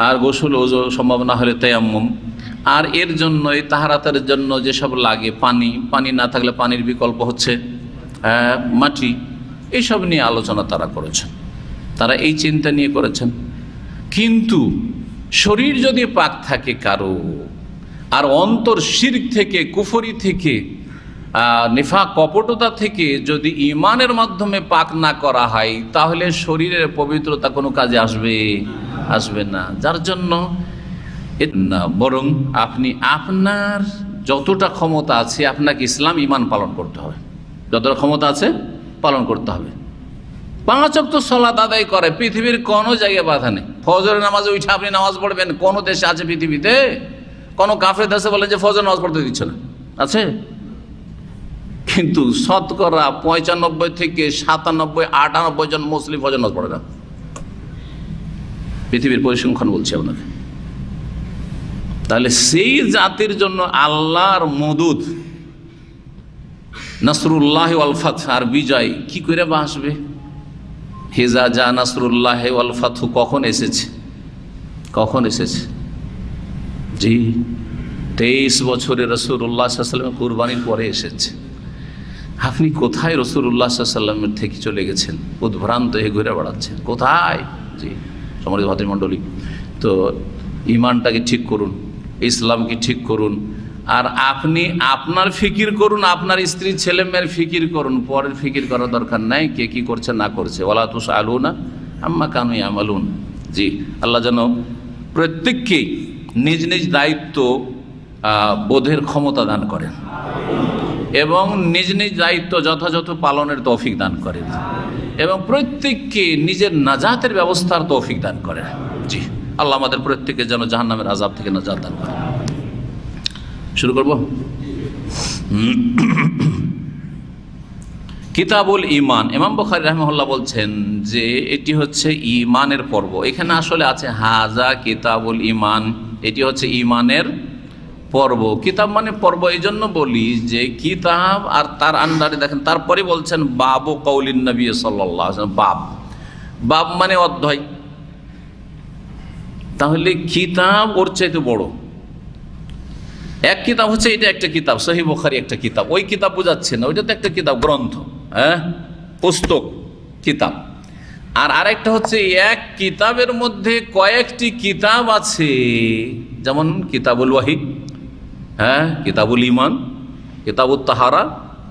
আর গোসল ওযু সম্ভব না হলে তায়াম্মুম, আর এর জন্য এই তাহারাতের জন্য যেসব লাগে, পানি, পানি না থাকলে পানির বিকল্প হচ্ছে মাটি, এইসব নিয়ে আলোচনা তারা করেছেন, তারা এই চিন্তা নিয়ে করেছেন। কিন্তু শরীর যদি পাক থাকে কারো, আর অন্তর শিরক থেকে, কুফরি থেকে, নিফাক, কপটতা থেকে যদি ঈমানের মাধ্যমে পাক না করা হয়, তাহলে শরীরের পবিত্রতা কোনো কাজে আসবে না। যার জন্য না, বরং আপনি আপনার যতটা ক্ষমতা আছে আপনাকে ইসলাম ঈমান পালন করতে হবে, যতটা ক্ষমতা আছে পালন করতে হবে। 5 ওয়াক্ত সালাত আদায় করে, পৃথিবীর কোনো জায়গায় বাধা নেই। ফজরের নামাজে উঠে আপনি নামাজ পড়বেন, কোন দেশে আছে পৃথিবীতে? কোন কাফের দেশে বলে যে ফজর নামাজ পড়তে দিচ্ছে না? আছে? কিন্তু শতকরা 95 থেকে 97, 98 জন মুসলিম ফজর নামাজ পড়ে না। পৃথিবীর পরিসংখ্যান বলছে আপনাকে। তাহলে সেই জাতির জন্য আল্লাহর মদুদ, নাসরুল্লাহ ওয়াল ফাতহ, আর বিজয় কি করে বা আসবে? হিজা জা নাসরুল্লাহ ওয়াল ফাতহ কখন এসেছে? কখন এসেছে? জি, 23 বছরে রাসূলুল্লাহ সাল্লাল্লাহু আলাইহি ওয়াসাল্লাম কুরবানির পরে এসেছে। আপনি কোথায় রাসূলুল্লাহ সাল্লাল্লাহু আলাইহি ওয়াসাল্লামের থেকে চলে গেছেন? উদ্ভ্রান্ত হয়ে ঘুরে বেড়াচ্ছেন কোথায়? জি সম্মানিত ভাতৃমণ্ডলী, তো ঈমানটাকে ঠিক করুন, ইসলামকে ঠিক করুন, আর আপনি আপনার ফিকির করুন, আপনার স্ত্রী ছেলে মেয়ের ফিকির করুন, পরের ফিকির করার দরকার নাই কে কি করছে না করছে। ওয়ালা তুসআলুনা আম্মা কানু ইয়ামালুন। জি, আল্লাহ যেন প্রত্যেককে নিজ নিজ দায়িত্ব বোধের ক্ষমতা দান করেন এবং নিজ নিজ দায়িত্ব যথাযথ পালনের তৌফিক দান করেন। এবং প্রত্যেককে নিজের নাজাতের ব্যবস্থার তৌফিক দান করেন। জি, আল্লাহ আমাদের প্রত্যেককে যেন জাহান্নামের আযাব থেকে নাজাত দান করেন। শুরু করব। কিতাবুল ঈমান। ইমাম বুখারী রাহিমাহুল্লাহ বলছেন যে এটি হচ্ছে ঈমানের পর্ব। এখানে আসলে আছে হাজা কিতাবুল ঈমান, এটি হচ্ছে ঈমানের পর্ব। কিতাব মানে পর্ব এই জন্য বলি যে কিতাব আর তার আন্ডারে দেখেন, তারপরে বলছেন বাবু কৌলিন নবী সাল্লাল্লাহু আলাইহি ওয়াসাল্লাম। বাব মানে অধ্যায়। তাহলে কিতাব ওর চাইতে বড়। এক কিতাব হচ্ছে এটা একটা কিতাব, সহিহ বুখারী একটা কিতাব, ওই কিতাব বোঝাচ্ছে না, ওইটা তো একটা কিতাব, গ্রন্থ, হ্যাঁ, পুস্তক, কিতাব। আর আরেকটা হচ্ছে এক কিতাবের মধ্যে কয়েকটি কিতাব আছে, যেমন কিতাবুল ওয়াহি, হ্যাঁ, কিতাবুল ঈমান, কিতাবুত তাহারা,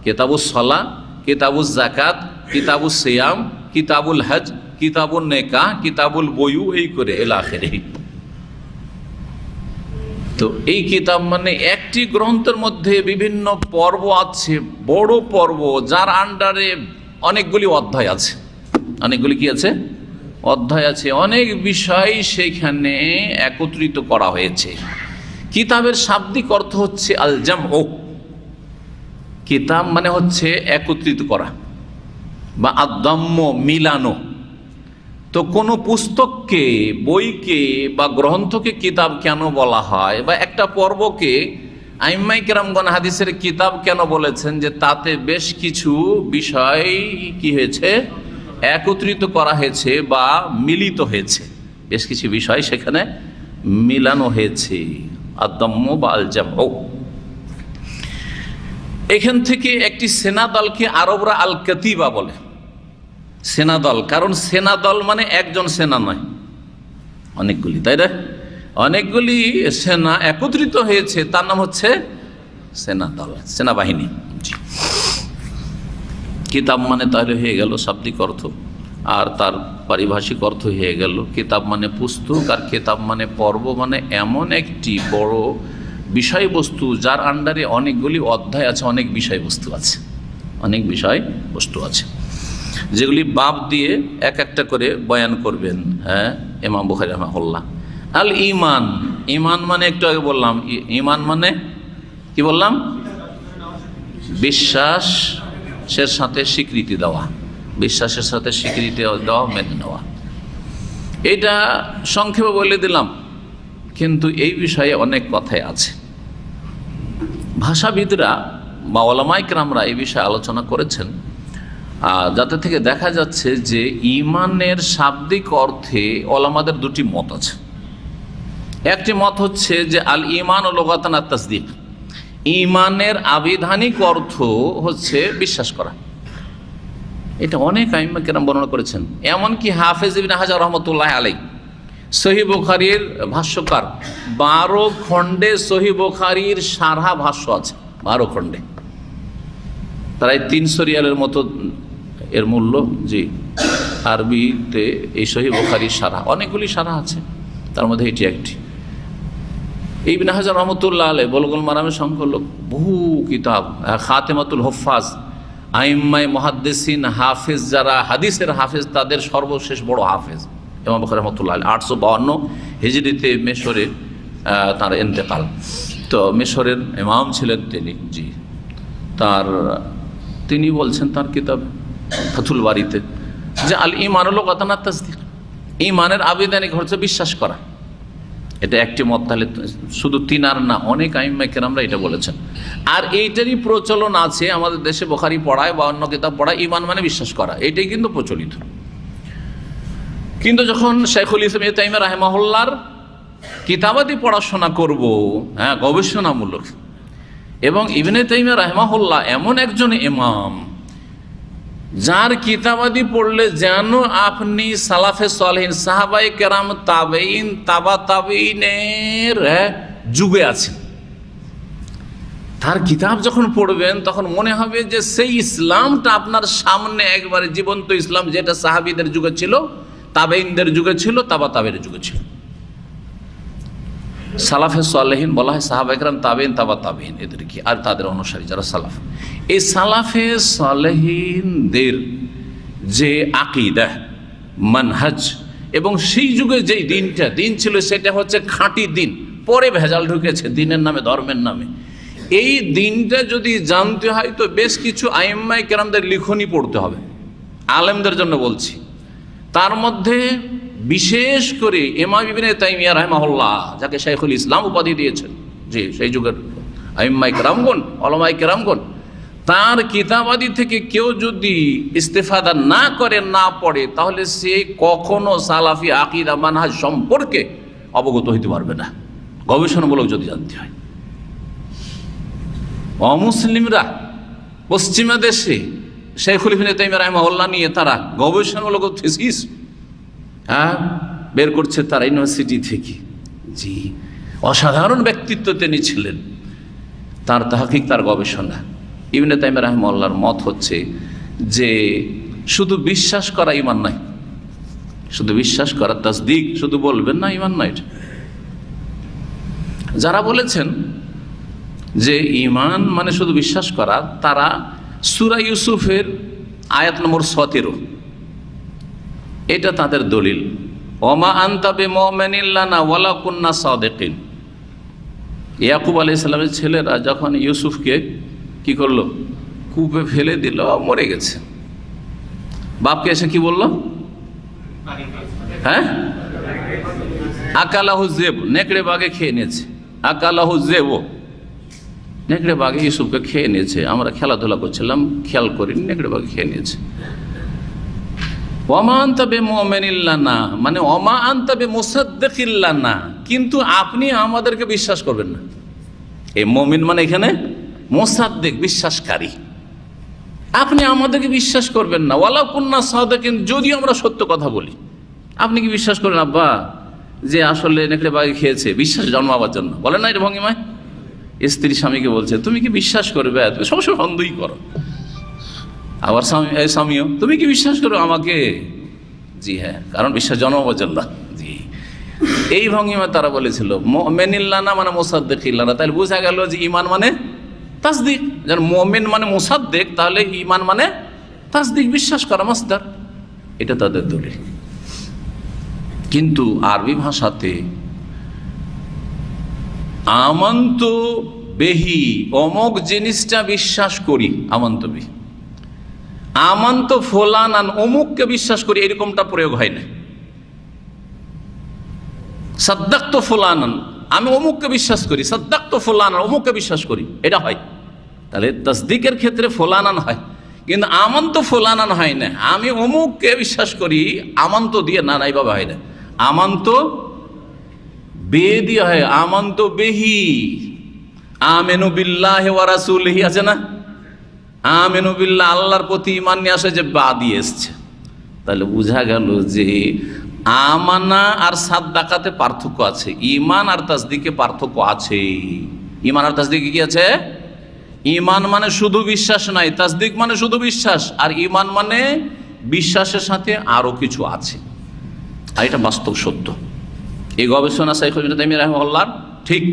কিতাবুস সালাহ, কিতাবুজ যাকাত, কিতাবুস সিয়াম, কিতাবুল হজ, কিতাবুল নিকাহ, কিতাবুল বুয়ু, এই করে ইলা আখিরিহি। তো এই কিতাব মানে একটি গ্রন্থের মধ্যে বিভিন্ন পর্ব আছে, বড় পর্ব, যার আন্ডারে অনেকগুলি অধ্যায় আছে। অনেকগুলি কি আছে? অধ্যায় আছে। অনেক বিষয় সেখানে একত্রিত করা হয়েছে। কিতাবের শাব্দিক অর্থ হচ্ছে আল জামউ। কিতাব মানে হচ্ছে একত্রিত করা বা আদ-দাম্ম, মিলানো। তো কোনো পুস্তককে, বইকে বা গ্রন্থকে কিতাব কেন বলা হয়, বা একটা পর্বকে আইম্মায়ে কেরামগণ হাদিসের কিতাব কেন বলেছেন, যে তাতে বেশ কিছু বিষয় কি হয়েছে, একত্রিত করা হয়েছে বা মিলিত হয়েছে, বেশ কিছু বিষয় সেখানে মিলানো হয়েছে। আদ-দাম্ম বা আল জামউ। এখান থেকে একটি সেনাদলকে আরবরা আল কাতিবা বলে। সেনাদল, কারণ সেনাদল মানে একজন সেনা নয়, অনেকগুলি, তাই না? অনেকগুলি সেনা একত্রিত হয়েছে, তার নাম হচ্ছে সেনাদল, সেনাবাহিনী। কিতাব মানে তাহলে হয়ে গেল শাব্দিক অর্থ, আর তার পারিভাষিক অর্থ হয়ে গেল কিতাব মানে পুস্তক, আর কিতাব মানে পর্ব, মানে এমন একটি বড় বিষয়বস্তু যার আন্ডারে অনেকগুলি অধ্যায় আছে, অনেক বিষয়বস্তু আছে, অনেক বিষয়বস্তু আছে, যেগুলি বাব দিয়ে এক একটা করে বয়ান করবেন, হ্যাঁ, ইমাম বুখারী রাহিমাহুল্লাহ। আল ঈমান। ঈমান মানে একটু আগে বললাম, ঈমান মানে কি বললাম? বিশ্বাসের সাথে স্বীকৃতি দেওয়া, বিশ্বাসের সাথে স্বীকৃতি দেওয়া, মেনে নেওয়া। এটা সংক্ষেপে বলে দিলাম, কিন্তু এই বিষয়ে অনেক কথাই আছে। ভাষাবিদরা বা উলামায়ে কেরামরা এই বিষয়ে আলোচনা করেছেন, যাতে থেকে দেখা যাচ্ছে যে ঈমানের শাব্দিক অর্থে উলামাদের দুটি মত আছে। একটি মত হচ্ছে যে আল ঈমান ও লুগাতান আত-তাসদীক। ঈমানের আবিধানিক অর্থ হচ্ছে বিশ্বাস করা। এটা অনেক আইম্মা কেরাম বর্ণনা করেছেন, এমনকি হাফেজ ইবনে হাজার রহমতুল্লাহ আলাইহি, সহিহ বুখারীর ভাষ্যকার, 12 খণ্ডে সহিহ বুখারীর সারহা ভাষ্য আছে, 12 খণ্ডে, প্রায় 300 রিয়ালের মতো এর মূল্য। জি, আরবিতে এই সহিহ বুখারীর সারহা, অনেকগুলি সারহা আছে, তার মধ্যে এটি একটি। ইবনে হাজার রহমতুল্লাহ আলাইহি বুলুগুল মারামের সংকলক, বহু কিতাব, খাতেমাতুল হুফাজ, আইম্মায়ে মুহাদ্দিসিন, হাফেজ, যারা হাদিসের হাফেজ, তাদের সর্বশেষ বড় হাফেজ ইমাম বুখারী রহমতুল্লাহ আলাইহি। 852 হিজরিতে মিশরে তার ইন্তেকাল। তো মিশরের ইমাম ছিলেন তিনি। জি, তিনি বলছেন তার কিতাব ফাথুল বারীতে যে আল ঈমান লুগাতান আত-তাসদীক, ঈমানের আবিধানিক হচ্ছে বিশ্বাস করা। এটা একটি মত। তাহলে শুধু তিনার না, অনেক আইম্মায়ে কেরামরা এটা বলেছেন। আর এইটারই প্রচলন আছে আমাদের দেশে, বুখারী পড়ায় বা অন্য কিতাব পড়ায়, ঈমান মানে বিশ্বাস করা, এটাই কিন্তু প্রচলিত। কিন্তু যখন শাইখুল ইসলাম ইবনে তাইমিয়া রাহিমাহুল্লাহর কিতাবাদি পড়াশোনা করব, হ্যাঁ, গবেষণামূলক, এবং ইবনে তাইমিয়া রাহিমাহুল্লাহ এমন একজন ইমাম যার কিতাবাদি পড়লে যেন আপনি সালাফে সালেহিন, সাহাবায়ে কেরাম, তাবেঈন, তাবা তাবেঈনের যুগে আছেন। তার কিতাব যখন পড়বেন তখন মনে হবে যে সেই ইসলামটা আপনার সামনে একবারে জীবন্ত ইসলাম, যেটা সাহাবীদের যুগে ছিল, তাবেঈনদের যুগে ছিল, তাবা তাবেঈনের যুগে ছিল। সালাফে সালেহিন বলা হয়, সাহাবায়ে কেরাম, তাবেঈন, তাবা তাবেঈন, এদেরকে, আর তাদের অনুসারী যারা সালাফ। এই সালাফে সালেহিনদের যে আকীদা, মানহাজ, এবং সেই যুগে যেই দিন ছিল সেটা হচ্ছে খাঁটি দিন। পরে ভেজাল ঢুকেছে দিনের নামে, ধর্মের নামে। এই দিনটা যদি জানতে হয় তো বেশ কিছু আইম্মায়ে কেরামদের লিখনি পড়তে হবে, আলেমদের জন্য বলছি। তার মধ্যে বিশেষ করে ইমাম ইবনে তাইমিয়া রাহিমাহুল্লাহ, যাকে শাইখুল ইসলাম উপাধি দিয়েছেন, যে সেই যুগের আইম্মায়ে কেরামগণ, উলামায়ে কেরামগণ, তার কিতাবাদি থেকে কেউ যদি ইস্তেফাদা না করে, না পড়ে, তাহলে সে কখনো সালাফি আকীদা মানহাজ সম্পর্কে অবগত হইতে পারবে না, গবেষণামূলক যদি জানতে হয়। অমুসলিমরা পশ্চিমা দেশে শাইখুল ইবনে তাইমিয়া রাহিমাহুল্লাহ নিয়ে তারা গবেষণামূলক থিসিস বের করছে তারা ইউনিভার্সিটি থেকে। জি, অসাধারণ ব্যক্তিত্ব তিনি ছিলেন, তার তাহকিক, তার গবেষণা। ইবনে তাইমিয়া রাহিমাহুল্লাহর মত হচ্ছে যে শুধু বিশ্বাস করা ঈমান নাই, শুধু বিশ্বাস করা, তাসদিক শুধু বলবেন না, ঈমান নাই। যারা বলেছেন যে ঈমান মানে শুধু বিশ্বাস করা, তারা সূরা ইউসুফের আয়াত নম্বর 17, এটা তাদের দলিল। ওমা আনতা বিমুমিনিন লানা ওয়ালা কুন্না সাদিকিন। ইয়াকুব আলাইহিস সালামের ছেলেরা যখন ইউসুফকে কি করলো, কূপে ফেলে দিল, মরে গেছে। বাপকে এসে কি বলল? হ্যাঁ, আকালাহু যেব, নেকড়ে বাঘে খেয়ে নিয়েছে। আকালাহু যেব, নেকড়ে বাঘে ইউসুফকে খেয়ে নিয়েছে। আমরা খেলাধুলা করছিলাম, খেয়াল করিনি, নেকড়ে বাঘে খেয়ে নিয়েছে। ওমা আনতা বিমুমিনিন লানা মানে ওমা আনতা বিমুসাদ্দিকিন লানা, কিন্তু আপনি আমাদেরকে বিশ্বাস করবেন না। এই মুমিন মানে এখানে মুসাদ্দিক, বিশ্বাসকারী। আপনি আমাদেরকে বিশ্বাস করবেন না। ওয়ালা কুন্না সাদিকিন, যদিও আমরা সত্য কথা বলি, আপনি কি বিশ্বাস করেন আব্বা যে আসলে নেকড়ে বাঘে খেয়েছে? বিশ্বাস জন্মাবার জন্য বলেন না এটা ভঙ্গিমায়। স্ত্রী স্বামীকে বলছে তুমি কি বিশ্বাস করবে? সবসময় সন্দেহই করো। আবার স্বামীও তুমি কি বিশ্বাস করো আমাকে? জি হ্যাঁ, কারণ বিশ্বাস জন্মাবার জন্য। জি, এই ভঙ্গিমায় তারা বলেছিল মুমিনিন লানা মানে মুসাদ্দিকিন লানা। তাহলে বোঝা গেল যে ঈমান মানে তাসদিক। যেন মুমিন মানে মুসাদ্দিক, তাহলে ঈমান মানে তাসদিক, বিশ্বাস করা, মাসদার। এটা তাদের দলিল। কিন্তু আরবি ভাষাতে আমান্ত বেহি, অমুক জিনিসটা বিশ্বাস করি, আমান্ত বেহি, আমান্ত ফোলানান, অমুককে বিশ্বাস করি, এরকমটা প্রয়োগ হয় না। সাদ্দাক্তু ফুলানান, আমি অমুককে বিশ্বাস করি, সাদ্দাক্তু ফুলানান, অমুককে বিশ্বাস করি, এটা হয়। তাহলে তাসদিকের ক্ষেত্রে ফুলানান হয়, কিন্তু আমান্ত ফুলানান হয় না। আমি অমুককে বিশ্বাস করি আমান্ত দিয়ে, না, এইভাবে হয় না। আমান্ত বে দিয়ে হয়, আমান্ত বেহি। আমেনু বিল্লাহি ওয়া রাসূলিহি আছে না, আমেনু বিল্লাহ, আল্লাহর প্রতি ঈমান নিয়ে আসে, যে বা দিয়ে এসছে। তাহলে বোঝা গেল যে আমানা আর সাদ্দাকাতে পার্থক্য আছে, ঈমান আর তাসদিকে পার্থক্য আছে। ঈমান আর তাসদিকে কি আছে? ঈমান মানে শুধু বিশ্বাস নাই, তাসদিক মানে শুধু বিশ্বাস, আর ঈমান মানে বিশ্বাসের সাথে আরো কিছু আছে। আর এটা বাস্তব সত্য। এই গবেষণা শাইখুল ইবনে তাইমিয়া রাহিমাহুল্লাহ ঠিক।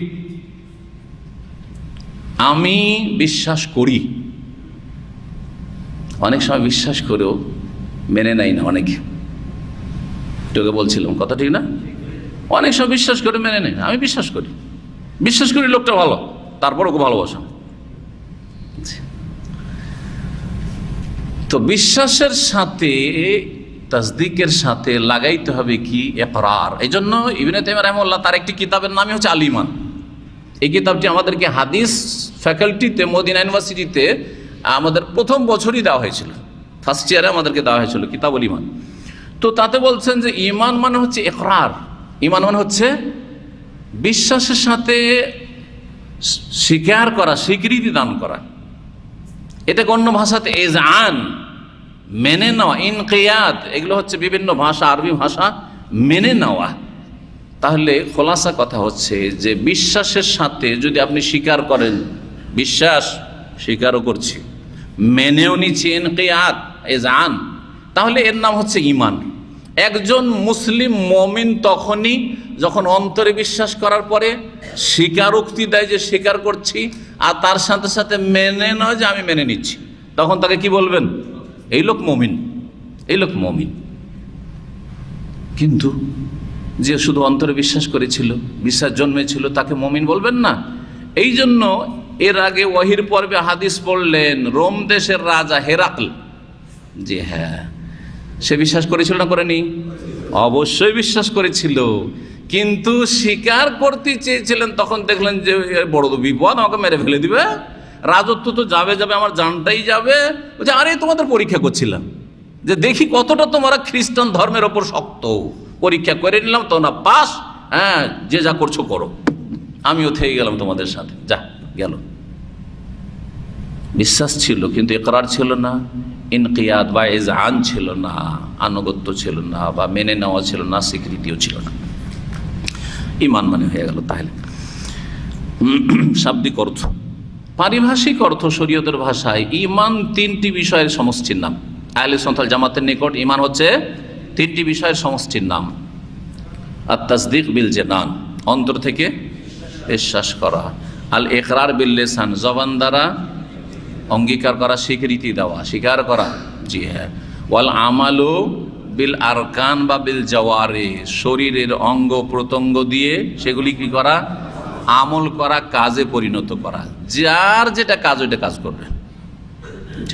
আমি বিশ্বাস করি, অনেক সময় বিশ্বাস করেও মেনে নেয় না অনেকে। তোকে বলছিলাম কথা ঠিক না? অনেক সময় বিশ্বাস করে মেনে নেয় না। আমি বিশ্বাস করি লোকটা ভালো, তারপর ওকে ভালোবাসা। তো বিশ্বাসের সাথে তাসদিকের সাথে লাগাইতে হবে কি? ইকরার। এই জন্য ইবনে তাইমিয়া রাহিমাহুল্লাহ তার একটি কিতাবের নামই হচ্ছে আল ঈমান। এই কিতাবটি আমাদেরকে হাদিস ফ্যাকাল্টিতে মদিনা ইউনিভার্সিটিতে আমাদের প্রথম বছরই দেওয়া হয়েছিল, ফার্স্ট ইয়ারে আমাদেরকে দেওয়া হয়েছিল কিতাবুল ঈমান। তো তাতে বলছেন যে ঈমান মানে হচ্ছে ইকরার, ঈমান মানে হচ্ছে বিশ্বাসের সাথে স্বীকার করা, স্বীকৃতি দান করা। এটাকে অন্য ভাষাতে এজআন, মেনে নেওয়া, ইনকিয়াদ, এগুলো হচ্ছে বিভিন্ন ভাষা, আরবি ভাষা মেনে নেওয়া। তাহলে খোলাসা কথা হচ্ছে যে বিশ্বাসের সাথে যদি আপনি স্বীকার করেন, বিশ্বাস স্বীকারও করছি, মেনেও নিচ্ছি, ইনকিয়াদ, এজআন, তাহলে এর নাম হচ্ছে ঈমান। একজন মুসলিম মুমিন তখনই যখন অন্তরে বিশ্বাস করার পরে স্বীকারোক্তি দেয় যে স্বীকার করছি, আর তার সাথে সাথে মেনে নয় যে আমি মেনে নিচ্ছি, তখন তাকে কি বলবেন? এই লোক মুমিন, এই লোক মুমিন। কিন্তু যে শুধু অন্তরে বিশ্বাস করেছিল, বিশ্বাস জন্মেছিল, তাকে মুমিন বলবেন না? এই জন্য এর আগে ওয়াহির পর্বে হাদিস পড়লেন রোম দেশের রাজা হেরাকল, জি হ্যাঁ, সে বিশ্বাস করেছিল না করেনি? অবশ্যই বিশ্বাস করেছিল, কিন্তু স্বীকার করতে চেয়েছিলেন। তখন দেখলেন যে বড় বিপদ, আমাকে মেরে ফেলে দিবে, রাজত্ব তো যাবে যাবে, আমার জানটাই যাবে। বলছে আরে তোমাদের পরীক্ষা করছিলাম যে দেখি কতটা তোমরা খ্রিস্টান ধর্মের ওপর শক্ত, পরীক্ষা করে নিলাম, তোমরা পাস, হ্যাঁ যে যা করছো করো, আমিও থেকে গেলাম তোমাদের সাথে। যা গেল। বিশ্বাস ছিল কিন্তু ইকরার ছিল না, ইনকিয়াদ বা ইজআন ছিল না, আনুগত্য ছিল না, বা মেনে নেওয়া ছিল না, স্বীকৃতিও ছিল না। ঈমান মানে হয়ে গেল। তাহলে শাব্দিক অর্থ, পারিভাষিক অর্থ শরীয়তের ভাষায় ঈমান তিনটি বিষয়ের সমষ্টির নাম। আহলে সুন্নাত ওয়াল জামাতের নিকট ঈমান হচ্ছে তিনটি বিষয়ের সমষ্টির নাম। আত-তাসদীক বিল জানান, অন্তর থেকে বিশ্বাস করা। আল ইকরার বিল লিসান, জবান দ্বারা অঙ্গীকার করা, স্বীকৃতি দেওয়া, স্বীকার করা, জি হ্যাঁ। ওয়াল আমালু বিল আরকান বা বিল জাওয়ারি, শরীরের অঙ্গ প্রত্যঙ্গ দিয়ে সেগুলি কি করা? আমল করা, কাজে পরিণত করা। যার যেটা কাজ ওইটা কাজ করবে।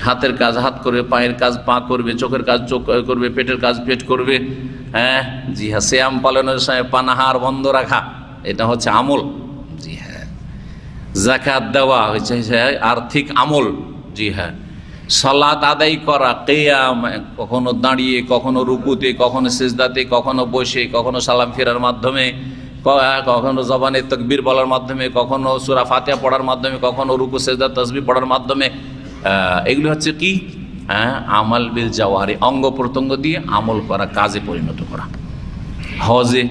হাতের কাজ হাত করবে, পায়ের কাজ পা করবে, চোখের কাজ চোখ করবে, পেটের কাজ পেট করবে, হ্যাঁ জি হ্যাঁ। সিয়াম পালনের সময় পানাহার বন্ধ রাখা, এটা হচ্ছে আমল, জি হ্যাঁ। যাকাত দেওয়া হচ্ছে আর্থিক আমল, জি হ্যাঁ। সালাত আদায় করা, কিয়াম, কখনো দাঁড়িয়ে, কখনো রুকুতে, কখনো সিজদাতে, কখনো বসে, কখনো সালাম ফেরার মাধ্যমে, কখনো জবানে তাকবীর বলার মাধ্যমে, কখনো সূরা ফাতিহা পড়ার মাধ্যমে, কখনো রুকু সিজদা তাসবিহ পড়ার মাধ্যমে। এগুলো হচ্ছে কি? হ্যাঁ, আমাল বিল জাওয়ারি, অঙ্গ প্রত্যঙ্গ দিয়ে আমল করা, কাজে পরিণত করা। হজে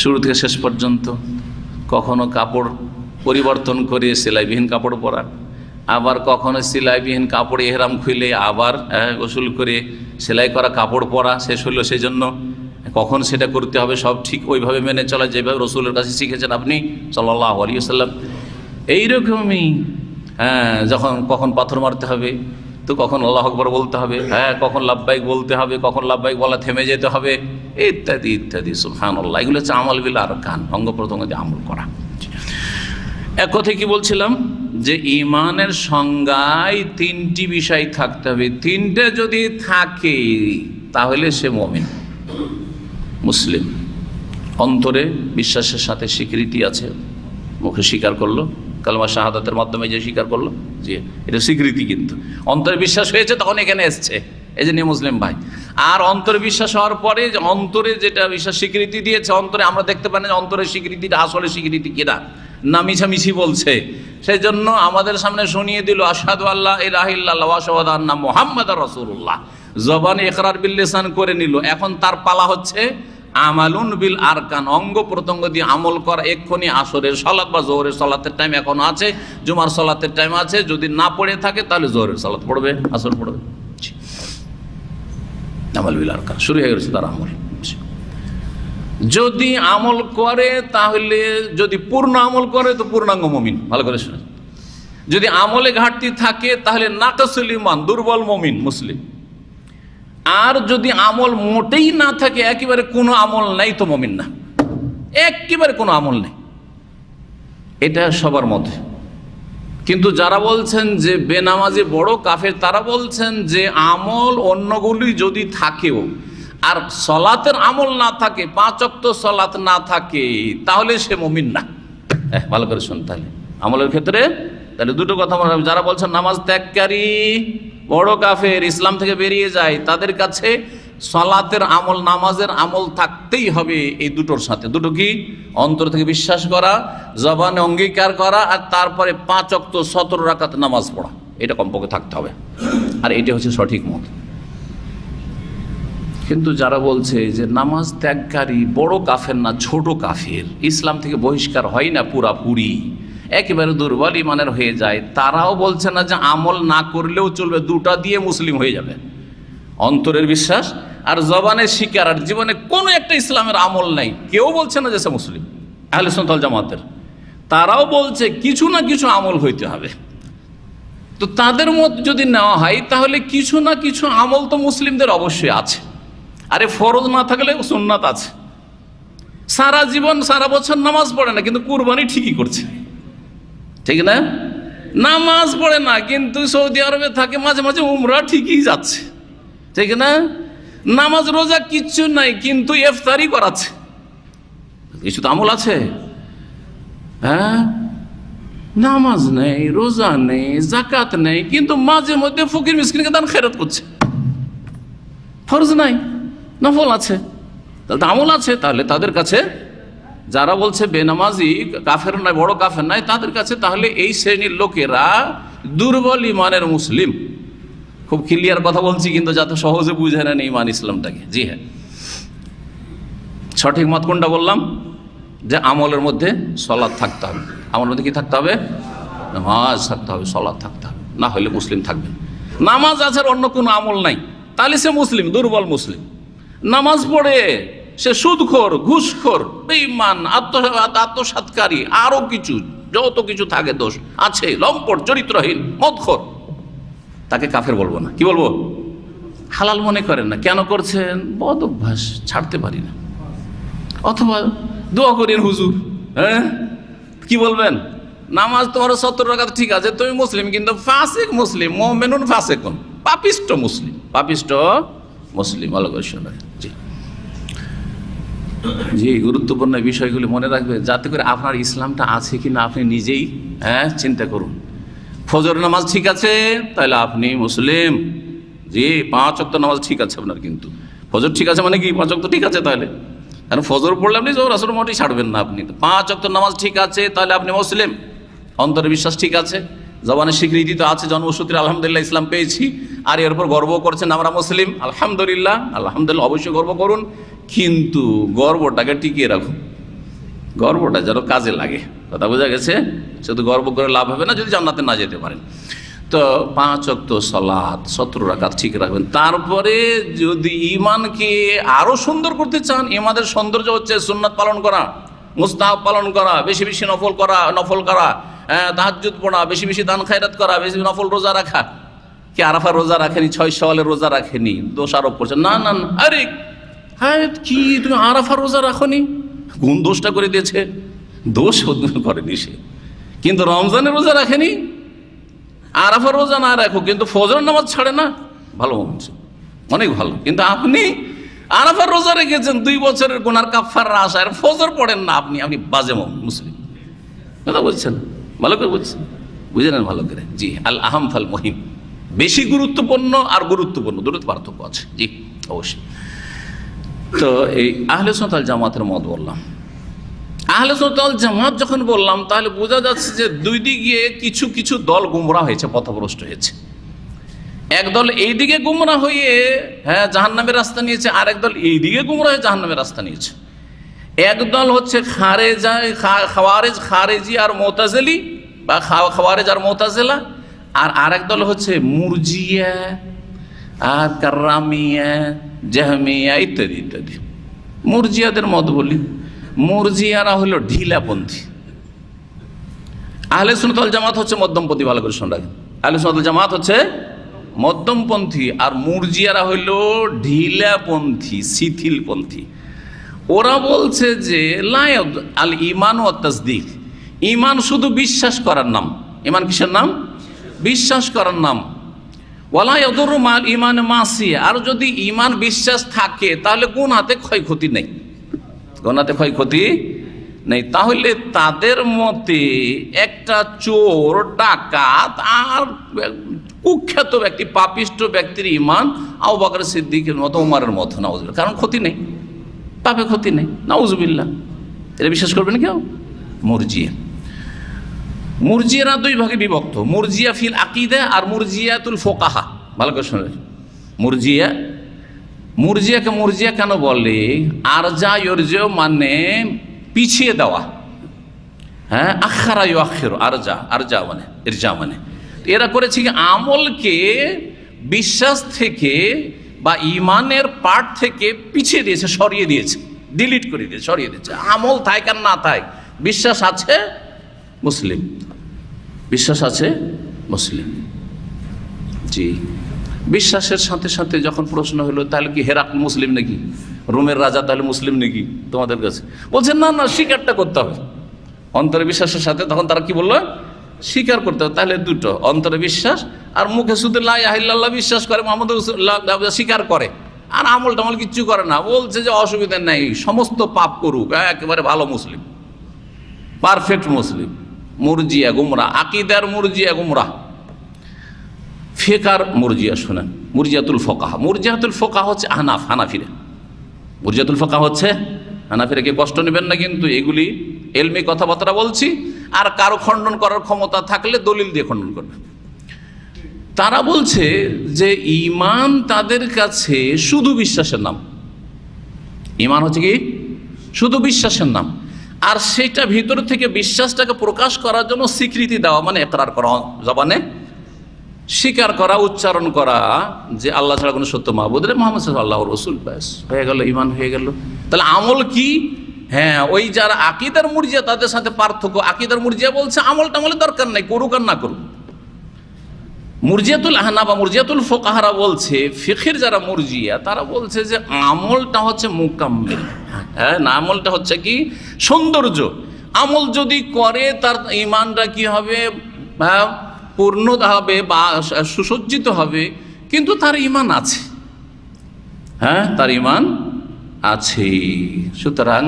শুরু থেকে শেষ পর্যন্ত কখনো কাপড় পরিবর্তন করে সেলাইবিহীন কাপড় পরা, আবার কখনো সেলাইবিহীন কাপড় ইহরাম খুলে আবার গোসল করে সেলাই করা কাপড় পরা শেষ হলো, সেই জন্য কখন সেটা করতে হবে সব ঠিক ওইভাবে মেনে চলা, যেভাবে রসুলের কাছে শিখেছেন আপনি সাল্লাল্লাহু আলাইহি ওয়াসাল্লাম। এইরকমই হ্যাঁ, যখন কখন পাথর মারতে হবে তো কখন আল্লাহু আকবার বলতে হবে, হ্যাঁ কখন লাব্বাইক বলতে হবে, কখন লাব্বাইক বলা থেমে যেতে হবে, ইত্যাদি ইত্যাদি। সুবহানাল্লাহ, এগুলো হচ্ছে আমল বিল আরকান, অঙ্গ প্রত্যঙ্গ দিয়ে আমল করা। এক কথায় কি বলছিলাম যে ঈমানের সংজ্ঞায় তিনটি বিষয় থাকতে হবে। তিনটে যদি থাকে তাহলে সে মুমিন, মুসলিম। অন্তরে বিশ্বাসের সাথে স্বীকৃতি আছে, মুখে স্বীকার করলো, কালেমা শাহাদাতের মাধ্যমে যে স্বীকার করলো, জি এটা স্বীকৃতি। কিন্তু অন্তরে বিশ্বাস হয়েছে তখন এখানে এসছে, এই যে মুসলিম ভাই। আর অন্তরে বিশ্বাস হওয়ার পরে যে অন্তরে যেটা বিশ্বাস স্বীকৃতি দিয়েছে, অন্তরে আমরা দেখতে পাই না যে অন্তরের স্বীকৃতিটা আসলে স্বীকৃতি কিনা, না মিছামিছি বলছে। সেই জন্য আমাদের সামনে শুনিয়ে দিল আশহাদু আল্লা ইলাহা ইল্লাল্লাহ ওয়া আশহাদু আন্না মুহাম্মাদার রাসূলুল্লাহ। জবানে ইকরার বিল লিসান করে নিল, এখন তার পালা হচ্ছে আমালুন বিল আরকান, অঙ্গ প্রত্যঙ্গ দিয়ে আমল করা। এক্ষুনি আসরের সালাত বা জোহরের সালাতের টাইম এখনো আছে, জুমার সালাতের টাইম আছে, যদি না পড়ে থাকে তাহলে জোহরের সালাত পড়বে, আসর পড়বে। আমাল বিল আরকান শুরু হয়ে গেছে তার আমল। যদি আমল করে তাহলে, যদি পূর্ণ আমল করে তো পূর্ণাঙ্গ মুমিন। ভালো করে শুনে, যদি আমলে ঘাটতি থাকে তাহলে নাকাসুল ঈমান, দুর্বল মুমিন, মুসলিম। আর যদি আমল মোটেই না থাকে, একেবারে কোনো আমল নাই, তো মুমিন না, একেবারে কোনো আমল নেই। এটা সবার মধ্যে। কিন্তু যারা বলছেন যে বেনামাজি বড় কাফের, তারা বলছেন যে আমল অন্যগুলি যদি থাকেও আর সলাতের আমল না থাকে, 5 ওয়াক্ত সলাত না থাকে, তাহলে সে মুমিন না। ভালো করে শুন, তাহলে আমলের ক্ষেত্রে তাহলে দুটো কথা মনে রাখবেন। যারা বলছেন নামাজ ত্যাগকারী বড় কাফের, ইসলাম থেকে বেরিয়ে যায়, তাদের কাছে সলাতের আমল, নামাজের আমল থাকতেই হবে এই দুটোর সাথে। দুটো কি? অন্তর থেকে বিশ্বাস করা, জবানে অঙ্গীকার করা, আর তারপরে 5 ওয়াক্ত 17 রাকাত নামাজ পড়া, এটা কমপক্ষে থাকতে হবে। আর এটা হচ্ছে সঠিক মত। কিন্তু যারা বলছে যে নামাজ ত্যাগকারী বড় কাফের না, ছোট কাফের, ইসলাম থেকে বহিষ্কার হয় না পুরাপুরি, একেবারে দুর্বল ইমানের হয়ে যায়, তারাও বলছে না যে আমল না করলেও চলবে, দুটা দিয়ে মুসলিম হয়ে যাবে। অন্তরের বিশ্বাস আর জবানের স্বীকার, আর জীবনে কোনো একটা ইসলামের আমল নাই, কেউ বলছে না যে সে মুসলিম। আহলে সুন্নাত ওয়াল জামাতের তারাও বলছে কিছু না কিছু আমল হইতে হবে। তো তাদের মত যদি নেওয়া হয় তাহলে কিছু না কিছু আমল তো মুসলিমদের অবশ্যই আছে। আরে ফরজ না থাকলে সুন্নাত আছে। সারা জীবন সারা বছর নামাজ পড়ে না কিন্তু কুরবানি ঠিকই করছে, ঠিক না? নামাজ পড়ে না কিন্তু সৌদি আরবে থাকে, মাঝে মাঝে উমরা ঠিকই যাচ্ছে, ঠিক না? নামাজ রোজা কিচ্ছু নাই কিন্তু ইফতারি করাচ্ছে, কিছু তো আমল আছে। হ্যাঁ, নামাজ নেই, রোজা নেই, যাকাত নেই, কিন্তু মাঝে মধ্যে ফকির মিসকিনকে দান খেরাত করছে। ফরজ নাই, নফল আছে, তাহলে আমল আছে। তাহলে তাদের কাছে যারা বলছে বেনামাজি কাফের নয়, বড় কাফের নয়, তাদের কাছে তাহলে এই শ্রেণীর লোকেরা দুর্বল ইমানের মুসলিম। খুব ক্লিয়ার কথা বলছি কিন্তু যাতে সহজে বুঝে নেন ইমান ইসলামটাকে। জি হ্যাঁ, সঠিক মত কোনটা বললাম? যে আমলের মধ্যে সলাৎ থাকতে হবে। আমলের মধ্যে কি থাকতে হবে? নামাজ থাকতে হবে, সলাৎ থাকতে হবে, না হলে মুসলিম থাকবেন। নামাজ আছে আর অন্য কোনো আমল নাই, তাহলে সে মুসলিম, দুর্বল মুসলিম। নামাজ পড়ে সে সুদখোর, ঘুষখোর, বেঈমান, আত্মসাৎকারী, আরো কিছু যত কিছু থাকে দোষ আছে, লম্পট, চরিত্রহীন, মদখোর, তাকে কাফের বলবো না। কি বলবো? হালাল মনে করেন না। কেন করছেন? বদ অভ্যাস, ছাড়তে পারি না। অথবা দোয়া করেন হুজুর, হ্যাঁ কি বলবেন? নামাজ তোমার 70 রাকাত ঠিক আছে, তুমি মুসলিম কিন্তু ফাসিক মুসলিম, মুমিনুন ফাসিকুন, পাপিষ্ট মুসলিম, পাপিষ্ট মুসলিম। ভালো করে শোনা। জি জি, গুরুত্বপূর্ণ বিষয়গুলি মনে রাখবে যাতে করে আপনার ইসলামটা আছে কিনা আপনি নিজেই চিন্তা করুন। ফজর নামাজ ঠিক আছে তাহলে আপনি মুসলিম। জি, 5 ওয়াক্ত নামাজ ঠিক আছে আপনার, কিন্তু ফজর ঠিক আছে মানে কি 5 ওয়াক্ত ঠিক আছে তাহলে? কারণ ফজর পড়লে আপনি জোহর আসর মোটেই ছাড়বেন না আপনি। 5 ওয়াক্ত নামাজ ঠিক আছে তাহলে আপনি মুসলিম। অন্তরে বিশ্বাস ঠিক আছে, জবানের স্বীকৃতি তো আছে, জন্মসূত্রে আলহামদুলিল্লাহ ইসলাম পেয়েছি, আর এর উপর গর্ব করছেন আমরা মুসলিম, আলহামদুলিল্লাহ। আলহামদুলিল্লাহ অবশ্যই গর্ব করুন, কিন্তু গর্বটাকে টিকিয়ে রাখুন, গর্বটা যেন কাজে লাগে। কথা বোঝা গেছে? শুধু গর্ব করে লাভ হবে না যদি জান্নাতে না যেতে পারেন। তো 5 ওয়াক্ত সালাত 17 রাকাত ঠিক রাখবেন। তারপরে যদি ঈমানকে আরো সুন্দর করতে চান, ঈমানের সৌন্দর্য হচ্ছে সুন্নাত পালন করা, মুস্তাহাব পালন করা, বেশি বেশি নফল করা, তাহাজ্জুদ পড়া, বেশি বেশি দান খায়রাত করা, বেশি নফল রোজা রাখা। কি আরাফার রোজা রাখেনি, 6 শাওয়ালের রোজা রাখেনি, দোষ আরোপ করছে? না না না, আরে হ্যাঁ কি তুমি আরাফার রোজা রাখোনি? কোন দোষটা করে দিয়েছে? দোষ করেনি সে, কিন্তু রমজানের রোজা রাখেনি। আরাফার রোজা না রাখো কিন্তু ফজর নামাজ ছাড়ে না, ভালো হচ্ছে, অনেক ভালো। কিন্তু আপনি আরাফার রোজা রেখেছেন, 2 বছরের গুনার কাফারার আশায়, ফজর পড়েন না, আপনি বাজে মুসলিম। কথা বলছেন? ভালো করে বলছেন, বুঝে নেন ভালো করে। জি, আল আহাম ফাল মুহিম, বেশি গুরুত্বপূর্ণ আর গুরুত্বপূর্ণ দুটো পার্থক্য আছে। জি অবশ্যই। তো এই আহলে সুন্নাত ওয়াল জামাতের মত বললাম। আহলে সুন্নাত ওয়াল জামাত যখন বললাম তাহলে বোঝা যাচ্ছে যে দুই দিকে কিছু কিছু দল গুমরাহ হয়েছে, পথভ্রষ্ট হয়েছে। একদল এইদিকে গুমরাহ হয়ে জাহান্নামের রাস্তা নিয়েছে, আর একদল এইদিকে গুমরাহ হয়ে জাহান্নামের রাস্তা নিয়েছে। একদল হচ্ছে খারেজি আর মুতাজিলি বা খাওয়ারেজ আর মুতাজিলা, আর আরেক দল হচ্ছে মুরজিয়া আর কাররামিয়া, জাহমিয়া ইত্যাদি ইত্যাদি। মুরজিয়াদের মত বলি, মুরজিয়ারা হলো ঢিলাপন্থী। আহলে সুন্নাত ওয়াল জামাত হচ্ছে মধ্যমপন্থী। ভালো করে শুনে রাখেন, আহলে সুন্নাত ওয়াল জামাত হচ্ছে মধ্যমপন্থী, আর মুরজিয়ারা হইল ঢিলাপন্থী, শিথিলপন্থী। ওরা বলছে যে লায়াদ আল ঈমান ওয়া তাসদীক, ঈমান শুধু বিশ্বাস করার নাম। ঈমান কিসের নাম? বিশ্বাস করার নাম। ওয়ালা ইয়াদুরু মাল ঈমান মাসিয়া, আর যদি ঈমান বিশ্বাস থাকে তাহলে গুনাহতে ক্ষয়ক্ষতি নেই, গুনাহতে ক্ষয়ক্ষতি নেই। তাহলে তাদের মতে একটা চোর, ডাকাত আর কুখ্যাত ব্যক্তি, পাপিষ্ট ব্যক্তির ঈমান আবু বকর সিদ্দিকের মতো, ওমরের মতো, নাউজুবিল্লাহ, কারণ ক্ষতি নেই, পাপে ক্ষতি নেই, নাউজুবিল্লাহ। এটা বিশ্বাস করবেন কেউ? মুরজিয়া। মুরজিয়ারা 2 ভাগে বিভক্ত, মুরজিয়া ফিল আকিদা আর মুরজিয়াতুল ফুকাহা। ভালো করে শুনুন, মুরজিয়াকে মুরজিয়া কেন বলে? আরজা ইরজা মানে পিছিয়ে দেওয়া, আখারা ইউআখিরু, আরজা মানে ইরজা মানে এরা করেছে কি আমলকে বিশ্বাস থেকে বা ঈমানের পার্ট থেকে পিছিয়ে দিয়েছে, সরিয়ে দিয়েছে, ডিলিট করে দিয়েছে, সরিয়ে দিয়েছে। আমল থাক আর না থাক, বিশ্বাস আছে মুসলিম, বিশ্বাস আছে মুসলিম। জি, বিশ্বাসের সাথে সাথে যখন প্রশ্ন হলো তাহলে কি হেরাক্ল মুসলিম নাকি, রোমের রাজা তাহলে মুসলিম নাকি তোমাদের কাছে? বলছেন না না, স্বীকারটা করতে হবে অন্তরে বিশ্বাসের সাথে। তখন তারা কি বললো? স্বীকার করতে হবে। তাহলে দুটো, অন্তরে বিশ্বাস আর মুখে শুধু লা ইলাহা ইল্লাল্লাহ বিশ্বাস করে, মুহাম্মদ রাসূলুল্লাহ স্বীকার করে, আর আমল টামল কিচ্ছু করে না। বলছে যে অসুবিধা নেই, সমস্ত পাপ করুক, একেবারে ভালো মুসলিম, পারফেক্ট মুসলিম। মুরজিয়া গুমরা, আকিদার মুরজিয়া গুমরা, ফেকার মুরজিয়া। শোনেন, মুরজিয়াতুল ফোকাহা, মুরজিয়াতুল ফোকাহা হচ্ছে আহনাফ, হানাফিরা। মুরজিয়াতুল ফোকাহা হচ্ছে হানাফিরা। কে কষ্ট নেবেন না, কিন্তু এগুলি এলমি কথাবার্তা বলছি, আর কারো খণ্ডন করার ক্ষমতা থাকলে দলিল দিয়ে খণ্ডন করবে। তারা বলছে যে ঈমান তাদের কাছে শুধু বিশ্বাসের নাম। ঈমান হচ্ছে কি? শুধু বিশ্বাসের নাম। আর সেটা ভিতর থেকে বিশ্বাসটাকে প্রকাশ করার জন্য স্বীকৃতি দেওয়া, মানে ইকরার করা, জবানে স্বীকার করা, উচ্চারণ করা যে আল্লাহ ছাড়া কোনো সত্য মাবুদ নেই, মুহাম্মদ সাল্লাল্লাহু আলাইহি রাসূল, ব্যাস হয়ে গেল, ঈমান হয়ে গেল। তাহলে আমল কি? হ্যাঁ, ওই যারা আকিদার মুরজিয়া তাদের সাথে পার্থক্য। আকিদার মুরজিয়া বলছে আমল টামলের দরকার নাই, করুক আর না করুক। মুরজিয়াতুল আহনাফ বা মুরজিয়াতুল ফোকাহারা বলছে, ফিকহের যারা মুরজিয়া তারা বলছে যে আমলটা হচ্ছে মুকাম্মিল। হ্যাঁ না, আমলটা হচ্ছে কি? সৌন্দর্য। আমল যদি করে তার ঈমানটা কি হবে? পূর্ণ হবে বা সুসজ্জিত হবে, কিন্তু তার ঈমান আছে। হ্যাঁ, তার ঈমান আছে। সুতরাং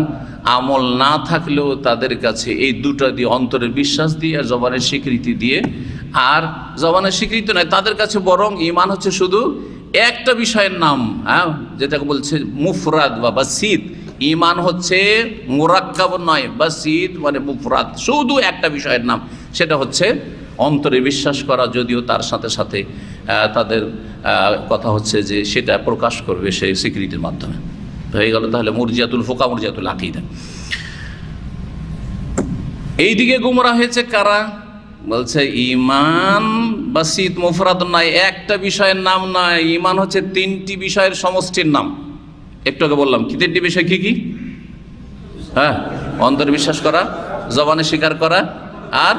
আমল না থাকলেও তাদের কাছে এই দুটো দিয়ে, অন্তরের বিশ্বাস দিয়ে আর জবানের স্বীকৃতি দিয়ে, আর জবানের স্বীকৃতি নয়, তাদের কাছে বরং ঈমান হচ্ছে শুধু একটা বিষয়ের নাম। হ্যাঁ, যেটাকে বলছে মুফরাদ বা বাসিত। ঈমান হচ্ছে মুরাক্কাব নয়, বাসিত মানে মুফরাদ, শুধু একটা বিষয়ের নাম। সেটা হচ্ছে অন্তরে বিশ্বাস করা, যদিও তার সাথে সাথে তাদের কথা হচ্ছে যে সেটা প্রকাশ করবে সেই স্বীকৃতির মাধ্যমে। হয়ে গেল তাহলে মুরজিয়াতুল ফোকা, মুরজিয়াতুল আকীদা। এইদিকে গুমরা হয়েছে কারা? বলছে ঈমান বাসিত মুফরাদ নয়, একটা বিষয়ের নাম নয়। ঈমান হচ্ছে তিনটি বিষয়ের সমষ্টির নাম। একটু আগে বললাম কি তিনটি বিষয়, কি কি? হ্যাঁ, অন্তরে বিশ্বাস করা, জবানে স্বীকার করা, আর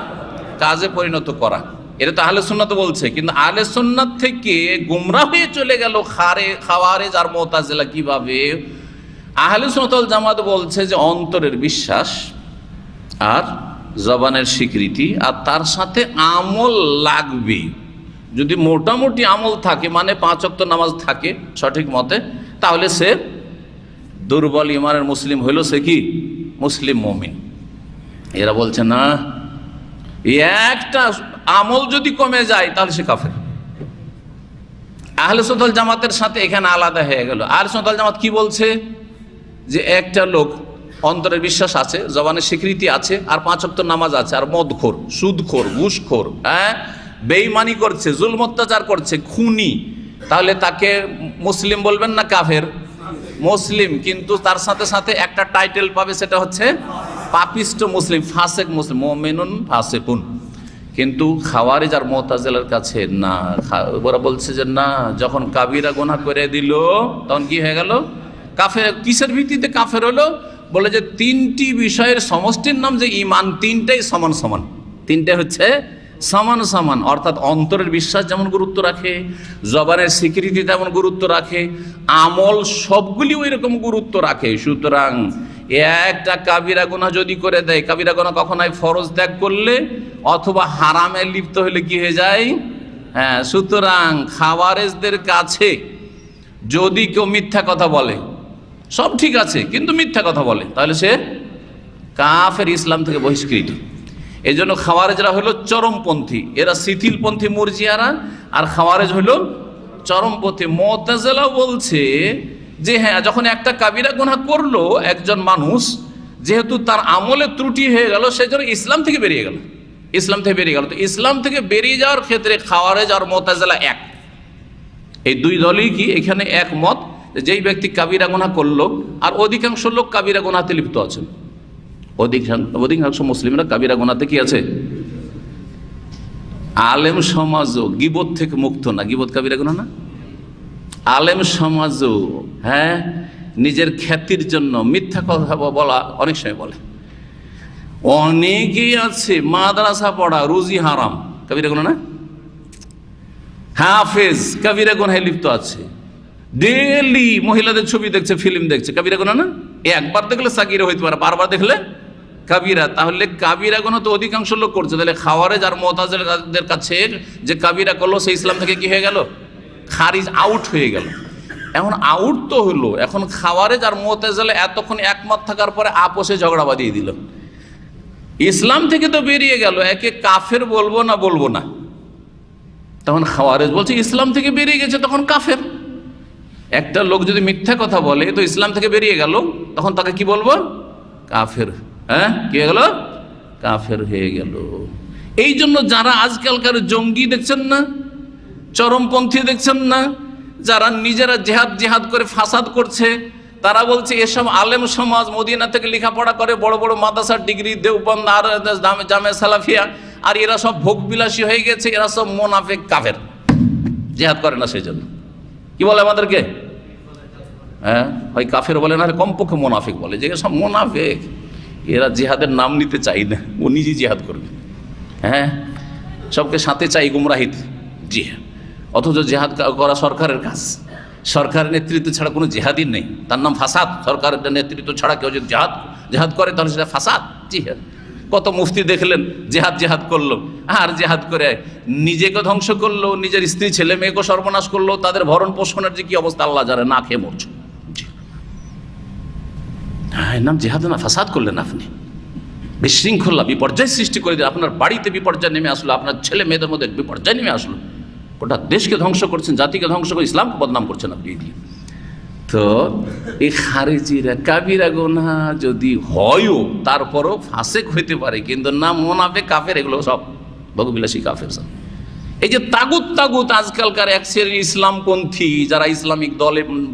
কাজে পরিণত করা। এটা তো আহলে সুন্নাত বলছে, কিন্তু আহলে সুন্নাত থেকে গুমরা হয়ে চলে গেল খাওয়ারেজ আর মুতাজিলা। কিভাবে? আহলে সুন্নাত ওয়াল জামাত বলছে যে অন্তরের বিশ্বাস আর জবানের স্বীকৃতি, আর তার সাথে আমল লাগবে। যদি মোটামুটি আমল থাকে, মানে 5 ওয়াক্ত নামাজ থাকে সঠিক মতে, তাহলে সে দুর্বল ঈমানের মুসলিম হইল, সে কি? মুসলিম মুমিন। এরা বলছে না, একটা আমল যদি কমে যায় তাহলে সে কাফের। আহলে সুন্নাত ওয়াল জামাতের সাথে এখানে আলাদা হয়ে গেল। আহলে সুন্নাত ওয়াল জামাত কি বলছে? যে একটা লোক অন্তরের বিশ্বাস আছে, জবানের স্বীকৃতি আছে, আর 5 ওয়াক্ত নামাজ আছে, আর মদখোর, সুদখোর, ঘুষখোর, হ্যাঁ, বেঈমানি করছে, জুলম অত্যাচার করছে, খুনি, তাহলে তাকে মুসলিম বলবেন না কাফের? মুসলিম। কিন্তু তার সাথে সাথে একটা টাইটেল পাবে, সেটা হচ্ছে পাপিষ্ট মুসলিম, ফাসেক মুসলিম, মুমিনুন ফাসিকুন। কিন্তু খাওয়ারিজ আর মুতাজিলার কাছে না, ওরা বলছে যে না, যখন কাবিরা গুনাহ করে দিল তখন কি হয়ে গেল? কাফের। কিসের ভিত্তিতে কাফের হলো? বলে যে তিনটি বিষয়ের সমষ্টির নাম যে ঈমান, তিনটাই সমান সমান, তিনটে হচ্ছে সমান সমান। অর্থাৎ অন্তরের বিশ্বাস যেমন গুরুত্ব রাখে, জবানের স্বীকৃতি তেমন গুরুত্ব রাখে, আমল সবগুলি ওই রকম গুরুত্ব রাখে। সুতরাং একটা কাবিরা গুনাহ যদি করে দেয়, কাবিরা গুনাহ কখন হয়? ফরজ ত্যাগ করলে অথবা হারামে লিপ্ত হলে কি হয়ে যায়? হ্যাঁ, সুতরাং খাওয়ারেজদের কাছে যদি কেউ মিথ্যা কথা বলে, সব ঠিক আছে কিন্তু মিথ্যা কথা বলে, তাহলে সে কাফের, ইসলাম থেকে বহিষ্কৃত। এই জন্য খাওয়ারেজরা হলো চরমপন্থী, এরা শিথিলপন্থী মুরজিয়ারা, আর খাওয়ারেজ হলো চরমপন্থী। মুতাজিলা বলছে যে হ্যাঁ, যখন একটা কাবিরা গুনাহ করলো একজন মানুষ, যেহেতু তার আমলে ত্রুটি হয়ে গেল, সেজন্য ইসলাম থেকে বেরিয়ে গেল, ইসলাম থেকে বেরিয়ে গেল। তো ইসলাম থেকে বেরিয়ে যাওয়ার ক্ষেত্রে খাওয়ারেজ আর মুতাজিলা এক, এই দুই দলই কি এখানে একমত, যেই ব্যক্তি কাবিরা গুনাহ করলো, আর অধিকাংশ লোক কাবিরা গুনাহতে লিপ্ত আছেন, অধিকাংশ মুসলিমরা কাবিরা গুনাহতে কি আছে? আলেম সমাজও গীবত থেকে মুক্ত না। গীবত কাবিরা গুনাহ না? আলেম সমাজও হ্যাঁ, নিজের খ্যাতির জন্য মিথ্যা কথা বলা অনেক সময় বলে। অনেকেই আছে মাদ্রাসা পড়া, রুজি হারাম, কাবিরা গুনাহ না? হাফেজ কবিরা গুনাহে লিপ্ত আছে, ডেলি মহিলাদের ছবি দেখছে, ফিল্ম দেখছে, কবিরা গুনাহ না? একবার দেখলে সাগীরা হইতে পারে, বারবার দেখলে কাবিরা। তাহলে কাবিরা গুনাহ তো অধিকাংশ লোক করছে। তাহলে খাওয়ারেজ আর মুতাজিলাদের কাছে যে কাবিরা করলো সে ইসলাম থেকে কি হয়ে গেল? খারিজ, আউট হয়ে গেল। এখন আউট তো হলো, এখন খাওয়ারেজ আর মুতাজিলা এতক্ষণ একমত থাকার পরে আপোষে ঝগড়া বাঁধিয়ে দিল, ইসলাম থেকে তো বেরিয়ে গেল। একে কাফের বলবো না বলবো না? তখন খাওয়ারেজ বলছে ইসলাম থেকে বেরিয়ে গেছে, তখন কাফের। একটা লোক যদি মিথ্যা কথা বলে তো ইসলাম থেকে বেরিয়ে গেল, তখন তাকে কি বলবো? কাফের। হ্যাঁ, কি হয়ে গেল? কাফের হয়ে গেল। এই জন্য যারা আজকালকার জঙ্গি দেখছেন না, চরমপন্থী দেখছেন না, যারা নিজেরা জেহাদ জেহাদ করে ফাসাদ করছে, তারা বলছে এসব আলেম সমাজ মদিনা থেকে লেখাপড়া করে, বড় বড় মাদ্রাসার ডিগ্রি, দেওবন্দ আর জামে সালাফিয়া, আর এরা সব ভোগবিলাসী হয়ে গেছে, এরা সব মোনাফেক কাফের, জেহাদ করে না। সেই জন্য কি বলে আমাদেরকে? হ্যাঁ, হয় কাফের বলে, না কমপক্ষে মোনাফেক বলে, যে সব মোনাফেক, এরা জিহাদের নাম নিতে চাই না, ও নিজে জিহাদ করবে। হ্যাঁ, সবকে সাথে চাই গুমরাহিতে। জি হ্যাঁ, অথচ জিহাদ করা সরকারের কাজ। সরকারের নেতৃত্ব ছাড়া কোনো জিহাদই নেই, তার নাম ফাসাদ। সরকারের নেতৃত্ব ছাড়া কেউ যদি জেহাদ করে তাহলে সেটা ফাসাদ। জি হ্যাঁ, কত মুফতি দেখলেন জেহাদ করলো, আর জেহাদ করে নিজেকে ধ্বংস করলো, নিজের স্ত্রী ছেলে মেয়েকে সর্বনাশ করলো, তাদের ভরণ পোষণের যে কি অবস্থা আল্লাহ জানে, না খেয়ে মরছে। হ্যাঁ, নাম জেহাদ না, ফাসাদ করলেন আপনি, বিশৃঙ্খলা, বিপর্যয় সৃষ্টি করে দিলেন। আপনার বাড়িতে বিপর্যয় নেমে আসলো, আপনার ছেলে মেয়েদের মধ্যে বিপর্যয় নেমে আসলো, গোটা দেশকে ধ্বংস করছেন, জাতিকে ধ্বংস করে ইসলামকে বদনাম করছেন আপনি দিয়ে। তো এই খারিজিরা কাবিরা গুনাহ যদি হয়ও তারপরও ফাসেক হইতে পারে, কিন্তু না মুনাফিক কাফের, এগুলো সব ভোগবিলাসী কাফের। সব এই যে তাগুত আজকালকার এক শ্রেণীর ইসলামপন্থী, যারা ইসলামিক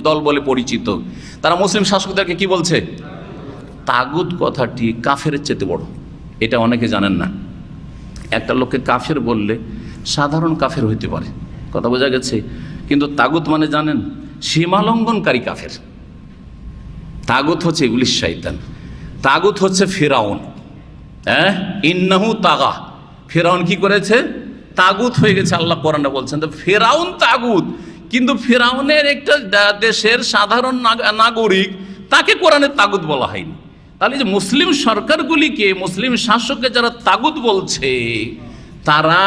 দল বলে পরিচিত, তারা মুসলিম শাসকদেরকে কি বলছে? তাগুত কথাটি কাফের চেয়ে বড়। এটা অনেকে জানেন না। একটা লোককে কাফের বললে সাধারণ কাফের হইতে পারে, কথা বোঝা গেছে, কিন্তু তাগুত মানে জানেন? সীমালঙ্ঘনকারী কাফের। তাগুত হচ্ছে ইবলিস শয়তান, তাগুত হচ্ছে ফিরাউন। হ্যাঁ, ইন্নাহু তাগা, ফিরাউন কি করেছে? তাগুত হয়ে গেছে। আল্লাহ কোরআনে বলছেন তো ফিরাউন তাগুত, কিন্তু ফিরাউনের একটা দেশের সাধারণ নাগরিক, তাকে কোরআনে তাগুত বলা হয়নি। তাহলে যে মুসলিম সরকারগুলিকে, মুসলিম শাসককে যারা তাগুত বলছে, তারা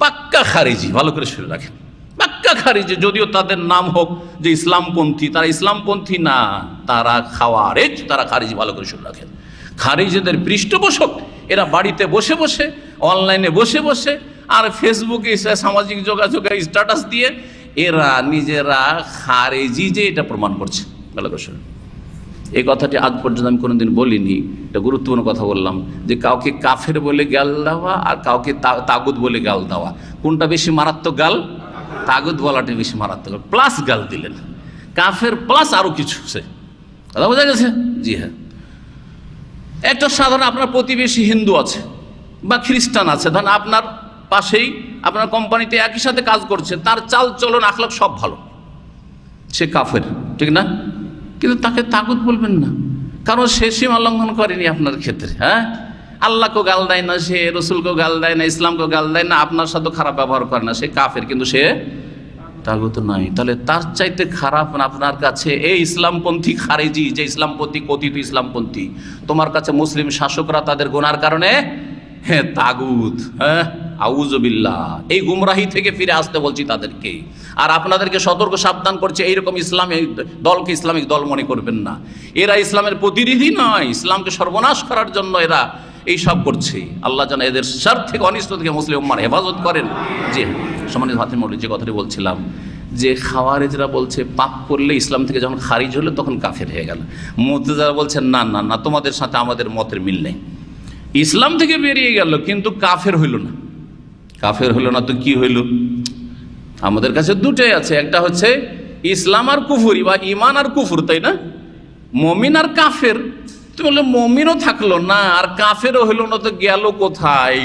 পাক্কা খারিজি। ভালো করে শুনে রাখেন, পাক্কা খারিজি। যদিও তাদের নাম হোক যে ইসলামপন্থী, তারা ইসলামপন্থী না, তারা খাওয়ারেজ, তারা খারিজি। ভালো করে শুনে রাখেন, খারিজিদের পৃষ্ঠপোষক এরা। বাড়িতে বসে বসে, অনলাইনে বসে বসে, আর ফেসবুকে সামাজিক যোগাযোগের স্ট্যাটাস দিয়ে এরা নিজেরা খারিজি যে এটা প্রমাণ করছে। ভালো করে শুনে, এই কথাটি আজ পর্যন্ত আমি কোনোদিন বলিনি, এটা গুরুত্বপূর্ণ কথা বললাম, যে কাউকে কাফের বলে গাল দেওয়া আর কাউকে তাগুত বলে গাল দেওয়া, কোনটা বেশি মারাত্মক গাল? তাগুত বলাটা বেশি মারাত্মক, প্লাস গাল দিলেন, কাফের প্লাস আরো কিছু। সে কথা বোঝা গেছে? জি হ্যাঁ, একটা সাধারণ আপনার প্রতিবেশী হিন্দু আছে বা খ্রিস্টান আছে, ধরেন আপনার পাশেই, আপনার কোম্পানিতে একই সাথে কাজ করছে, তার চাল চলন আখলাক সব ভালো, সে কাফের, ঠিক না? কিন্তু তাকে তাগুত বলবেন না, কারণ সে সীমা লঙ্ঘন করেনি আপনার ক্ষেত্রে। হ্যাঁ, আল্লাহকেও গাল দেয় না, সে রসুলকেও গাল দেয় না, ইসলামকেও গাল দেয় না, আপনার সাথে খারাপ ব্যবহার করে না, সে কাফের, কিন্তু সে তাগুত নাই। তাহলে তার চাইতে খারাপ আপনার কাছে এই ইসলামপন্থী খারিজি, যে ইসলামপন্থী, কথিত ইসলামপন্থী, তোমার কাছে মুসলিম শাসকরা তাদের গুনার কারণে হ্যাঁ তাগুত। হ্যাঁ, আউযুবিল্লাহ। এই গুমরাহি থেকে ফিরে আসতে বলছি তাদেরকে, আর আপনাদেরকে সতর্ক সাবধান করছে, এইরকম ইসলামিক দলকে ইসলামিক দল মনে করবেন না। এরা ইসলামের প্রতিনিধি নয়, ইসলামকে সর্বনাশ করার জন্য এরা এই সব করছে। আল্লাহ যেন এদের শার থেকে, অনিষ্ট থেকে মুসলিম উম্মার হেফাজত করেন। যে সম্মানিত ভাতির মৌলভী, যে কথাটি বলছিলাম, যে খাওয়ারেজরা বলছে পাপ করলে ইসলাম থেকে যখন খারিজ হলো তখন কাফের হয়ে গেল। মুতাজিলা বলছেন না না না, তোমাদের সাথে আমাদের মতের মিল নেই, ইসলাম থেকে বেরিয়ে গেল কিন্তু কাফের হইল না। কাফের হইল না তো কি হইল? আমাদের কাছে দুটোই আছে, একটা হচ্ছে ইসলাম আর কুফুরি, বা ইমান আর কুফুর, তাই না? মমিন আর কাফের। তুমি বললে মমিনও থাকলো না আর কাফেরও হইল না, তো গেল কোথায়?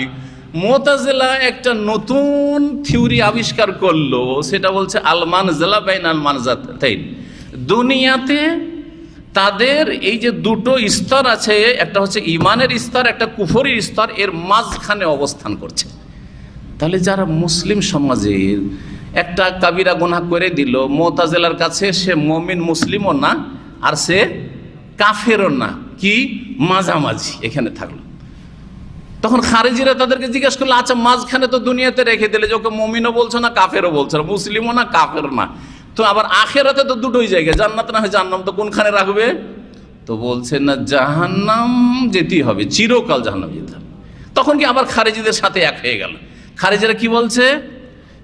মুতাজিলা একটা নতুন থিওরি আবিষ্কার করলো, সেটা বলছে আল মানজিলা বাইনাল মানজাতাইন। দুনিয়াতে তাদের এই যে দুটো স্তর আছে, একটা হচ্ছে ইমানের স্তর, একটা কুফরির স্তর, এর মাঝখানে অবস্থান করছে। তাহলে যারা মুসলিম সমাজের একটা কাবিরা গুনাহ করে দিল, মুতাজিলার কাছে সে মুমিন মুসলিমও না আর সে কাফেরও না, কি মাঝামাঝি এখানে থাকলো। তখন খারেজিরা তাদেরকে জিজ্ঞাসা করলো, আচ্ছা মাঝখানে তো দুনিয়াতে রেখে দিলে, যে ওকে মুমিনও বলছো না কাফেরও বলছো না, মুসলিমও না কাফের না, তো আবার আখেরাতে তো দুটোই জায়গায়, জান্নাত না হয় জাহান্নাম, তো কোনখানে রাখবে? তো বলছে না, জাহান্নাম যেতেই হবে, চিরকাল জাহান্নাম যেতে হবে। তখন কি আবার খারেজিদের সাথে এক হয়ে গেল। খারেজিরা কি বলছে,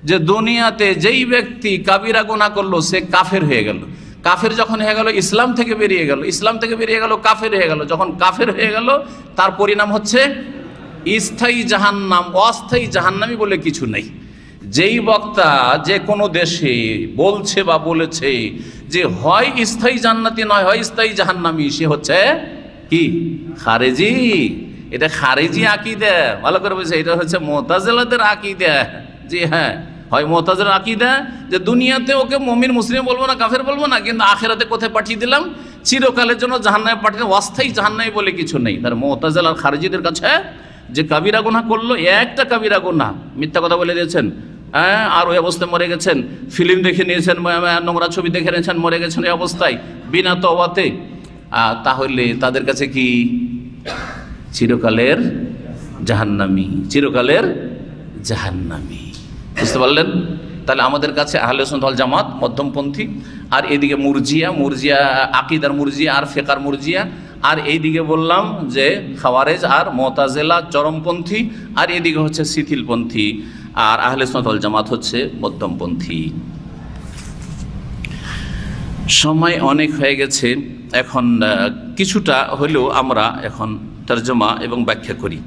যে দুনিয়াতে যেই ব্যক্তি কাবিরা গুনাহ করলো সে কাফের হয়ে গেল, কাফের যখন হয়ে গেল ইসলাম থেকে বেরিয়ে গেল, ইসলাম থেকে বেরিয়ে গেল কাফের হয়ে গেল, যখন কাফের হয়ে গেল তার পরিণাম হচ্ছে স্থায়ী জাহান্নাম, অস্থায়ী জাহান্নামী বলে কিছু নেই। যেই বক্তা যে কোনো দেশে বলছে বা বলেছে যে হয় স্থায়ী জান্নাতি নয় হয় স্থায়ী জাহান্নামী, সে হচ্ছে কি খারেজি। এটা খারেজি আকীদা, ভালো করে বলছে, এটা হচ্ছে মুতাজিলাদের আকীদা। জি হ্যাঁ, হয় মুতাজিলার আকীদা যে দুনিয়াতে ওকে মুমিন মুসলিম বলবো না কাফের বলবো না, কিন্তু আখিরাতে কোথায় পাঠিয়ে দিলাম, চিরকালের জন্য জাহান্নামে পাঠিয়ে, অস্থায়ী জাহান্নামী বলে কিছু নেই। তার মুতাজিলার খারেজিদের কাছে যে কাবিরা গুনাহ করলো, একটা কাবিরা গুনাহ, মিথ্যা কথা বলে দিয়েছেন, হ্যাঁ, আর ওই অবস্থায় মরে গেছেন, ফিল্ম দেখে নিয়েছেন, নোংরা ছবি দেখে নিয়েছেন, মরে গেছেন এই অবস্থায় বিনা তওবাতে, তাহলে তাদের কাছে কি চিরকালের জাহান্নামী, চিরকালের জাহান্নামী। বুঝতে পারলেন? তাহলে আমাদের কাছে আহলে সুন্নাত ওয়াল জামাত মধ্যমপন্থী, আর এদিকে মুরজিয়া আকীদার মুরজিয়া আর ফিকহার মুরজিয়া, আর এইদিকে বললাম যে খাওয়ারেজ আর মুতাজিলা চরমপন্থী, আর এদিকে হচ্ছে শিথিলপন্থী, আর আহলে সুন্নাত ওয়াল জামাত হচ্ছে মধ্যমপন্থী। সময় অনেক হয়ে গেছে, এখন কিছুটা হলেও আমরা এখন তরজমা এবং ব্যাখ্যা করি।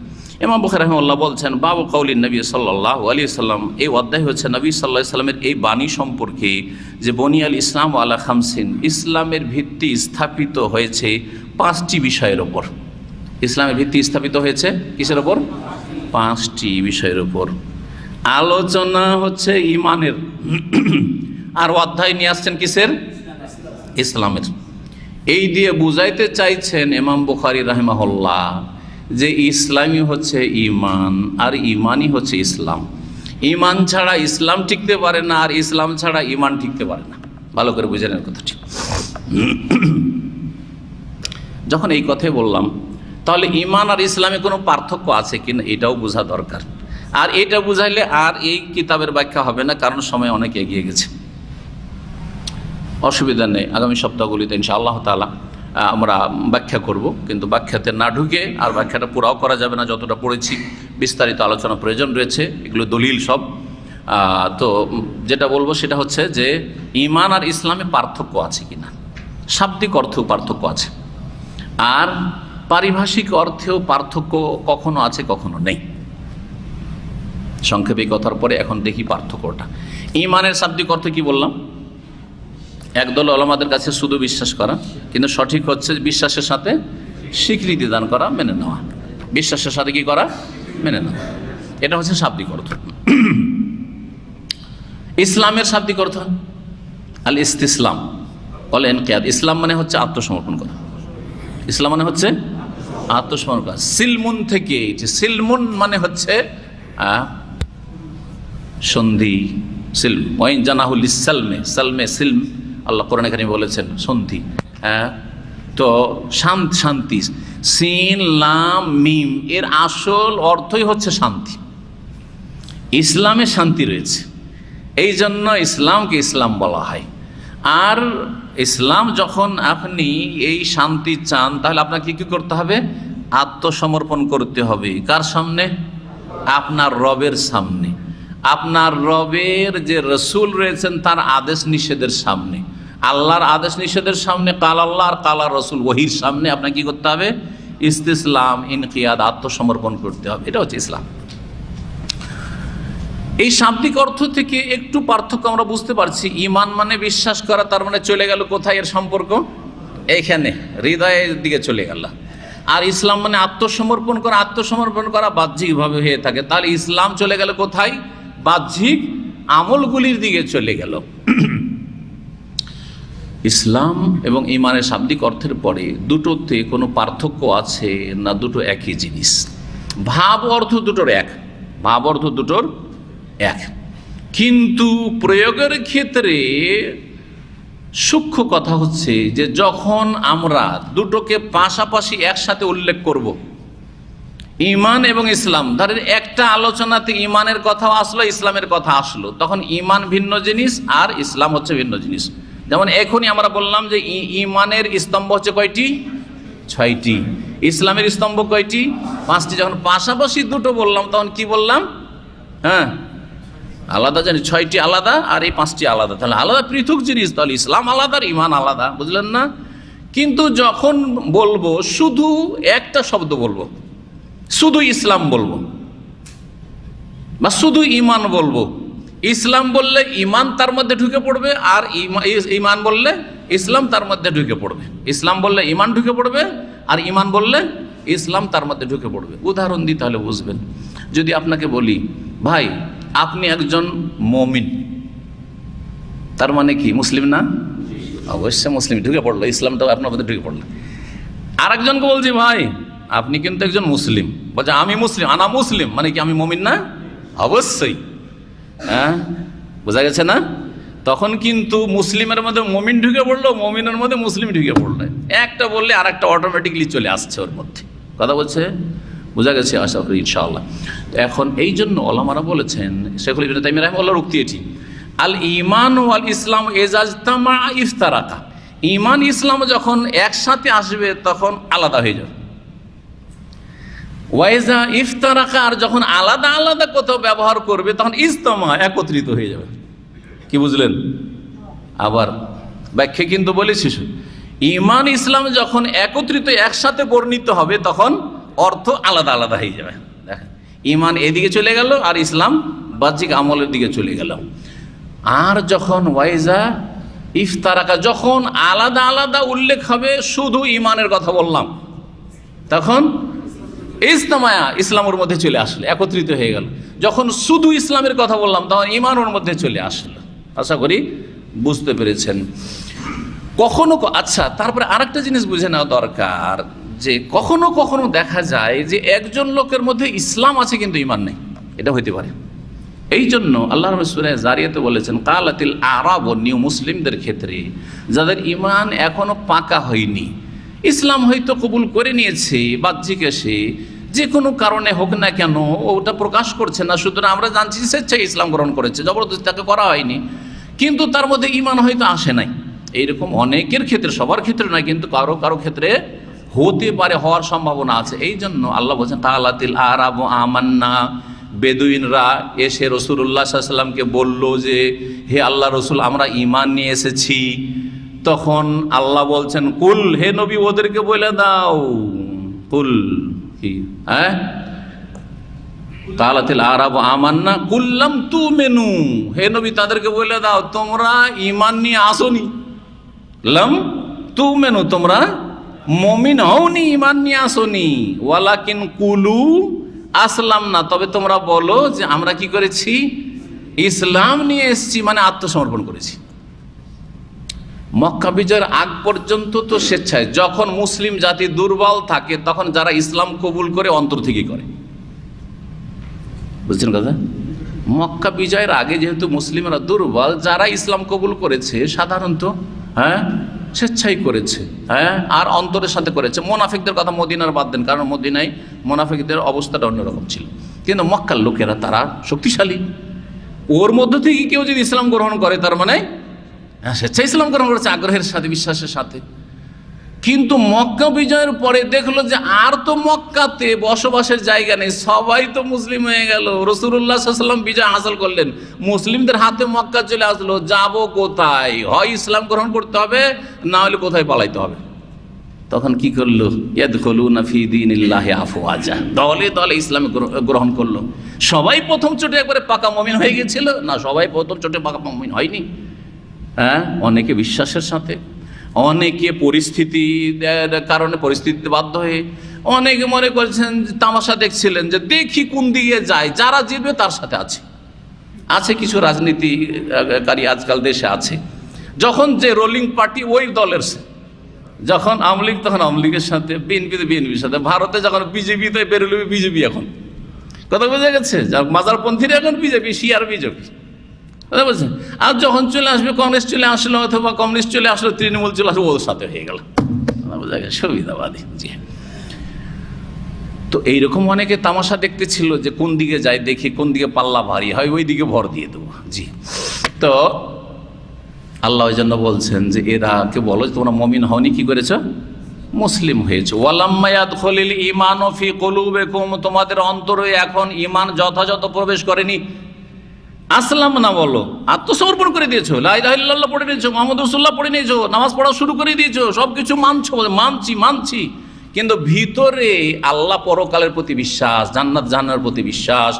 ইমাম বুখারী রাহিমাহুল্লাহ বলছেন, বাবু কাউলিন নবী সাল্লাল্লাহু আলাইহি সাল্লাম, এই অধ্যায় হচ্ছে নবী সাল্লাল্লাহু আলাইহি সাল্লামের এই বাণী সম্পর্কে যে বনিয়াল ইসলাম আলা খামসিন, ইসলামের ভিত্তি স্থাপিত হয়েছে 5টি বিষয়ের ওপর। ইসলামের ভিত্তি স্থাপিত হয়েছে কিসের ওপর? 5টি বিষয়ের ওপর। আলোচনা হচ্ছে ইমানের, আর অধ্যায় নিয়ে আসছেন কিসের? ইসলামের। এই দিয়ে বুঝাইতে চাইছেন ইমাম বুখারী রাহিমাহুল্লাহ যে ইসলামই হচ্ছে ইমান, আর ইমানই হচ্ছে ইসলাম। ইমান ছাড়া ইসলাম টিকতে পারে না, আর ইসলাম ছাড়া ইমান টিকতে পারে না। ভালো করে বুঝে নেন কথাটি। যখন এই কথাই বললাম, তাহলে ইমান আর ইসলামে কোনো পার্থক্য আছে কিনা এটাও বোঝা দরকার। আর এটা বুঝাইলে আর এই কিতাবের ব্যাখ্যা হবে না, কারণ সময় অনেক এগিয়ে গেছে। অসুবিধা নেই, আগামী সপ্তাহগুলিতে ইনশাআল্লাহ তাআলা আমরা ব্যাখ্যা করব, কিন্তু ব্যাখ্যাতে না ঢুকে, আর ব্যাখ্যাটা পুরাও করা যাবে না, যতটা পড়েছি বিস্তারিত আলোচনা প্রয়োজন রয়েছে, এগুলো দলিল সব। তো যেটা বলবো সেটা হচ্ছে যে ইমান আর ইসলামে পার্থক্য আছে কিনা, শাব্দিক অর্থেও পার্থক্য আছে, আর পারিভাষিক অর্থেও পার্থক্য কখনো আছে কখনো নেই। সংক্ষেপে কথার পরে এখন দেখি পার্থক্যটা। ইমানের শাব্দিক অর্থ কি বললাম? একদল ওলামাদের কাছে শুধু বিশ্বাস করা, কিন্তু সঠিক হচ্ছে বিশ্বাসের সাথে স্বীকৃতি দান করা, মেনে নেওয়া। বিশ্বাসের সাথে কি করা? মেনে নেওয়া। এটা হচ্ছে শাব্দিক অর্থ। ইসলামের শাব্দিক অর্থ আল ইস্তিসলাম ওয়াল ইনকিয়াদ। ইসলাম মানে হচ্ছে আত্মসমর্পণ করা। ইসলাম মানে হচ্ছে আত্মসমর্পণ করা। সিলমুন থেকে, সিলমুন মানে হচ্ছে সন্ধি, সিলম। ওয়াইন জানাহুল ইসসালমে, সালমে সিলম, আল্লাহ কোরআনে কারিমে বলেছেন সন্ধি। তো শান্তি, সিন লাম মিম এর আসল অর্থই হচ্ছে শান্তি। ইসলামে শান্তি রয়েছে, এই জন্য ইসলামকে ইসলাম বলা হয়। আর ইসলাম যখন আপনি এই শান্তি চান, তাহলে আপনাকে কি করতে হবে? আত্মসমর্পণ করতে হবে। কার সামনে? আপনার রবের সামনে। আপনার রবের যে রসুল রয়েছেন তার আদেশ নিষেধের সামনে, আল্লাহর আদেশ নিষেধের সামনে, কাল আল্লাহ আর কাল রসুল ওহির সামনে আপনাকে কি করতে হবে? ইস্তিসলাম, ইনকিয়াদ, আত্মসমর্পণ করতে হবে। এটা হচ্ছে ইসলাম। এই শাব্দিক অর্থ থেকে একটু পার্থক্য আমরা বুঝতে পারছি। ইমান মানে বিশ্বাস করা, তার মানে চলে গেল কোথায় এর সম্পর্ক? এইখানে হৃদয়ের দিকে চলে গেল। আর ইসলাম মানে আত্মসমর্পণ করা, আত্মসমর্পণ করা বাহ্যিকভাবে হয়ে থাকে, তাহলে ইসলাম চলে গেল কোথায়? বাহ্যিক আমলগুলির দিকে চলে গেল। ইসলাম এবং ইমানের শাব্দিক অর্থের পরে দুটোতে কোনো পার্থক্য আছে না? দুটো একই জিনিস। ভাব অর্থ দুটোর এক, ভাব অর্থ দুটোর এক, কিন্তু প্রয়োগের ক্ষেত্রে সূক্ষ্ম কথা হচ্ছে যে যখন আমরা দুটোকে পাশাপাশি একসাথে উল্লেখ করব, ঈমান এবং ইসলাম, ধরেন একটা আলোচনাতে ঈমানের কথা আসলো, ইসলামের কথা আসলো, তখন ঈমান ভিন্ন জিনিস আর ইসলাম হচ্ছে ভিন্ন জিনিস। যেমন এখনই আমরা বললাম যে ঈমানের স্তম্ভ হচ্ছে কয়টি? 6টি। ইসলামের স্তম্ভ কয়টি? 5টি। যখন পাশাপাশি দুটো বললাম তখন কি বললাম? হ্যাঁ, আলাদা জানি, 6টি আলাদা আর এই 5টি আলাদা, তাহলে আলাদা পৃথক জিনিস, তাহলে ইসলাম আলাদা আর ঈমান আলাদা, বুঝলেন না? কিন্তু যখন বলবো শুধু একটা শব্দ বলবো, শুধু ইসলাম বলবো বা শুধু ঈমান বলবো, ইসলাম বললে ঈমান তার মধ্যে ঢুকে পড়বে, আর ঈমান বললে ইসলাম তার মধ্যে ঢুকে পড়বে। ইসলাম বললে ঈমান ঢুকে পড়বে, আর ঈমান বললে ইসলাম তার মধ্যে ঢুকে পড়বে। উদাহরণ দিই তাহলে বুঝবেন। যদি আপনাকে বলি, ভাই আপনি একজন মুমিন, তার মানে কি মুসলিম না? অবশ্যই মুসলিম, ঢুকে পড়লো, ইসলামটাও আপনার মধ্যে ঢুকে পড়লো। আর একজনকে বলছি, ভাই আপনি কিন্তু একজন মুসলিম, বলছে আমি মুসলিম, আনা মুসলিম, মানে কি আমি মুমিন না? অবশ্যই। হ্যাঁ, বোঝা গেছে না? তখন কিন্তু মুসলিমের মধ্যে মুমিন ঢুকে পড়লো, মুমিনের মধ্যে মুসলিম ঢুকে পড়লো। একটা বললে আর একটা অটোমেটিকলি চলে আসছে ওর মধ্যে। কথা বলছে, বোঝা গেছে আশা করি ইনশাআল্লাহ। তো এখন এই জন্য ওলামারা বলেছেন, শেখুল ইবনে তাইমিয়া রাহিমাহুল্লাহর উক্তি এটি, আল ঈমান ওয়াল ইসলাম ইজাজতামা ইফতারাকা, ঈমান ইসলাম যখন একসাথে আসবে তখন আলাদা হয়ে যাবে। ওয়াইজা ইফতারাকা, আর যখন আলাদা আলাদা কোথাও ব্যবহার করবে তখন ইজতামা, একত্রিত হয়ে যাবে। কি বুঝলেন? আবার ব্যাখ্যা কিন্তু বলেছি, ঈমান ইসলাম যখন একত্রিত একসাথে বর্ণিত হবে তখন অর্থ আলাদা আলাদা হয়ে যাবে। দেখেন, ঈমান এদিকে চলে গেল আর ইসলাম বাহ্যিক আমলের দিকে চলে গেল। আর যখন ওয়াইজা ইফতারাকা, যখন আলাদা আলাদা উল্লেখ হবে, শুধু ঈমানের কথা বললাম, তখন ইজতামায়া, ইসলামের মধ্যে চলে আসলো, একত্রিত হয়ে গেল। যখন শুধু ইসলামের কথা বললাম তখন ঈমান ওর মধ্যে চলে আসলো। আশা করি বুঝতে পেরেছেন। কখনো আচ্ছা, তারপরে আরেকটা জিনিস বুঝে নেওয়া দরকার, যে কখনো কখনো দেখা যায় যে একজন লোকের মধ্যে ইসলাম আছে কিন্তু ঈমান নেই, এটা হইতে পারে। এই জন্য আল্লাহ সূরা জারিয়াতে বলেছেন, কালাতিল আরাব, নিউ মুসলিমদের ক্ষেত্রে যাদের ঈমান এখনো পাকা হয়নি, ইসলাম হয়তো কবুল করে নিয়েছে বাহ্যিক এসে, যে কোনো কারণে হোক না কেন ওটা প্রকাশ করছে না, সুতরাং আমরা জানছি স্বেচ্ছায় ইসলাম গ্রহণ করেছে, জবরদস্তি তাকে করা হয়নি, কিন্তু তার মধ্যে ঈমান হয়তো আসে নাই। এইরকম অনেকের ক্ষেত্রে, সবার ক্ষেত্রে নয়, কিন্তু কারো কারো ক্ষেত্রে হতে পারে, হওয়ার সম্ভাবনা আছে। এই জন্য আল্লাহ বলছেন, কালাতিল আরাব আমান্না, বেদুইনরা এসে রাসূলুল্লাহ সাল্লাল্লাহু আলাইহি ওয়াসাল্লামকে বলল যে, হে আল্লাহ রসুল, আমরা ঈমান নিয়ে এসেছি। তখন আল্লাহ বলছেন, কুল, হে নবী ওদেরকে বলে দাও, কুল কি, হ্যাঁ, কালাতিল আরাব আমান্না কুল্লাম তুমিনু, হে নবী তাদেরকে বলে দাও তোমরা ঈমান নিয়ে আসোনি, লাম তুমিনু, তোমরা মুমিন হওনি, ঈমান নিয়ে আসোনি, ওয়ালাকিন কুলু আসলাম না, তবে তোমরা বলো যে আমরা কি করেছি, ইসলাম নিয়ে এসেছি, মানে আত্মসমর্পণ করেছি। মক্কা বিজয়ের আগ পর্যন্ত তো স্বেচ্ছায়, যখন মুসলিম জাতি দুর্বল থাকে তখন যারা ইসলাম কবুল করে অন্তর থেকে করে, বুঝছেন কথা? মক্কা বিজয়ের আগে যেহেতু মুসলিমরা দুর্বল, যারা ইসলাম কবুল করেছে সাধারণত হ্যাঁ স্বেচ্ছাই করেছে, হ্যাঁ, আর অন্তরের সাথে করেছে। মোনাফিকদের কথা মদিনার বাদ দেন, কারণ মদিনায় মোনাফিকদের অবস্থাটা অন্যরকম ছিল, কিন্তু মক্কার লোকেরা তারা শক্তিশালী, ওর মধ্য থেকে কেউ যদি ইসলাম গ্রহণ করে তার মানে স্বেচ্ছায় ইসলাম গ্রহণ করেছে, আগ্রহের সাথে, বিশ্বাসের সাথে। কিন্তু মক্কা বিজয়ের পরে দেখলো যে আর তো মক্কাতে বসবাসের জায়গা নেই, সবাই তো মুসলিম হয়ে গেল, রাসূলুল্লাহ সাল্লাল্লাহু আলাইহি ওয়াসাল্লাম বিজয় হাসিল করলেন, মুসলিমদের হাতে মক্কা চলে আসলো, যাবো কোথায়? হয় ইসলাম গ্রহণ করতে হবে, না হলে কোথায় পালাইতে হবে। তখন কি করলো, ইয়াদখুলুনা ফি দীনিল্লাহি আফওয়াজা, দলে দলে ইসলাম গ্রহণ করলো। সবাই প্রথম চোটে একবারে পাকা মুমিন হয়ে গেছিল না, সবাই প্রথম চোটে পাকা মুমিন হয়নি, হ্যাঁ, অনেকে বিশ্বাসের সাথে, অনেকে পরিস্থিতির কারণে, পরিস্থিতিতে বাধ্য হয়ে, অনেকে মনে করছেন, তামাশা দেখছিলেন যে দেখি কোন দিকে যায়, যারা জিতবে তার সাথে আছে কিছু রাজনীতিকারী আজকাল দেশে আছে, যখন যে রোলিং পার্টি ওই দলের, যখন আওয়ামী লীগ তখন আওয়ামী লীগের সাথে, বিএনপিতে বিএনপির সাথে, ভারতে যখন বিজেপিতে বেরোলে বিজেপি, এখন কথা বোঝা গেছে, মাজারপন্থীরা এখন বিজেপি, শিয়ার বিজেপি, বুঝতে পারছেন? আর যখন চলে আসবে কংগ্রেস চলে আসলো অথবা কমিউনিস্ট চলে আসলো, তৃণমূল চলে আসলো, ওর সাথে হয়ে গেল, বোঝা গেল সুবিধাবাদী। জি, তো এইরকম অনেকে তামাশা দেখতে ছিল যে কোন দিকে যায় দেখি, কোন দিকে পাল্লা ভারী হয় ওই দিকে ভর দিয়ে দেবো। জি, তো আল্লাহ ওই জন্য বলছেন যে এরা কে বলো তোমরা মুমিন হওনি, কি করেছো? মুসলিম হয়েছে। ওয়ালাম্মা ইয়াদখুলিল ঈমানু ফি কুলুবিকুম, তোমাদের অন্তরে এখন ঈমান যথাযথ প্রবেশ করেনি। আসলাম না বলো, আত্মসমর্পণ করে দিয়েছো, লা ইলাহা ইল্লাল্লাহ পড়ে নিয়েছো, মুহাম্মদ রাসূলুল্লাহ পড়ে নিয়েছো, নামাজ পড়া শুরু করে দিয়েছো, সবকিছু মানছো, মানছি, কিন্তু ভিতরে আল্লাহ পরকালের প্রতি বিশ্বাস, জান্নাত জাহান্নামের প্রতি বিশ্বাস,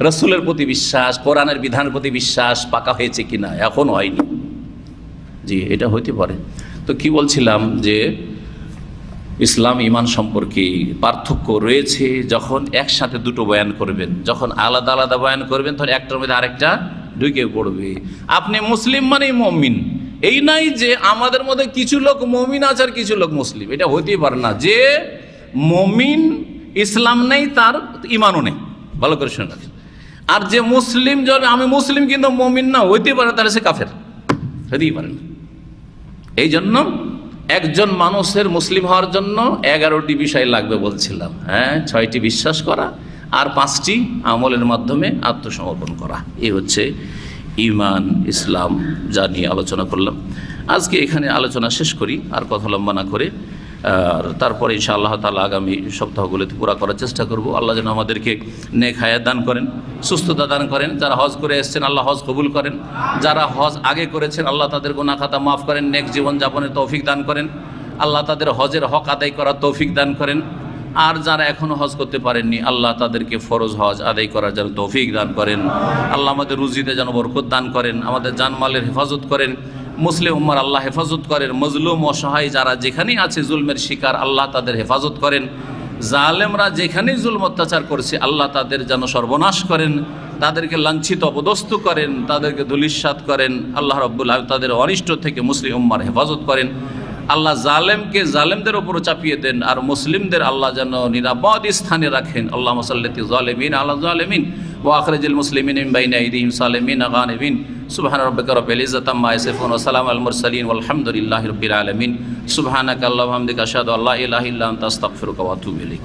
রাসূলের প্রতি বিশ্বাস, কোরআনের বিধানের প্রতি বিশ্বাস পাকা হয়েছে কিনা? এখন হয়নি। জি, এটা হইতে পারে। তো কি বলছিলাম যে ইসলাম ঈমান সম্পর্কে পার্থক্য রয়েছে। যখন একসাথে দুটো বয়ান করবেন, যখন আলাদা আলাদা বয়ান করবেন, তখন একটার মধ্যে আরেকটা ঢুকে পড়বে। আপনি মুসলিম মানেই মুমিন, এই নাই যে আমাদের মধ্যে কিছু লোক মুমিন আছে আর কিছু লোক মুসলিম, এটা হতেই পারে না। যে মুমিন ইসলাম নেই তার ঈমানও নেই, ভালো করে শুনে রাখেন। আর যে মুসলিম, যদি আমি মুসলিম কিন্তু মুমিন না, হইতে পারে, তাহলে সে কাফের, হতেই পারে না। এই জন্য একজন মানুষের মুসলিম হওয়ার জন্য 11টি বিষয় লাগবে বলছিলাম। হ্যাঁ, 6টি বিশ্বাস করা আর 5টি আমলের মাধ্যমে আত্মসমর্পণ করা, এই হচ্ছে ঈমান ইসলাম, যা নিয়ে আলোচনা করলাম। আজকে এখানে আলোচনা শেষ করি, আর কথা লম্বা না করে। আর তারপরে ইনশাআল্লাহ তাআলা আগামী সপ্তাহগুলোতে পুরা করার চেষ্টা করব। আল্লাহ যেন আমাদেরকে নেক হায়াত দান করেন, সুস্থতা দান করেন। যারা হজ করে এসেছেন আল্লাহ হজ কবুল করেন, যারা হজ আগে করেছেন আল্লাহ তাদের গুনাহ খাতা মাফ করেন, নেক জীবন যাপনের তৌফিক দান করেন, আল্লাহ তাদের হজের হক আদায় করার তৌফিক দান করেন। আর যারা এখনও হজ করতে পারেননি আল্লাহ তাদেরকে ফরজ হজ আদায় করার যেন তৌফিক দান করেন। আল্লাহ আমাদের রুজিতে যেন বরকত দান করেন, আমাদের জানমালের হেফাজত করেন, মুসলিম উম্মার আল্লাহ হেফাজত করেন। মজলুম অসহায় যারা যেখানেই আছে জুলমের শিকার, আল্লাহ তাদের হেফাজত করেন। জালেমরা যেখানেই জুলম অত্যাচার করছে আল্লাহ তাদের যেন সর্বনাশ করেন, তাদেরকে লাঞ্ছিত অপদস্থ করেন, তাদেরকে ধূলিসাৎ করেন। আল্লাহ রাব্বুল আলামিন তাদের অনিষ্ট থেকে মুসলিম উম্মার হেফাজত করেন। আল্লাহ জালেমকে জালেমদের উপরও চাপিয়ে দেন, আর মুসলিমদের আল্লাহ যেন নিরাপদ স্থানে রাখেন। আল্লাহুম্মা সাল্লি যালিমিন আলা যালিমিন ওয়া আখরিজিল মুসলিমিন মিন বাইনি আইদিহিম সালিমিন গানিমিন। সুবহান রাব্বিকা রাব্বিল ইজ্জাতি আম্মা ইয়াসিফুন ওয়া সালামুন আলাল মুরসালিন ওয়ালহামদুলিল্লাহি রাব্বিল আলামিন। সুবহানাকা আল্লাহুম্মা ওয়া বিহামদিকা আশহাদু আল্লা ইলাহা ইল্লা আনতা আস্তাগফিরুকা ওয়া আতুবু ইলাইক।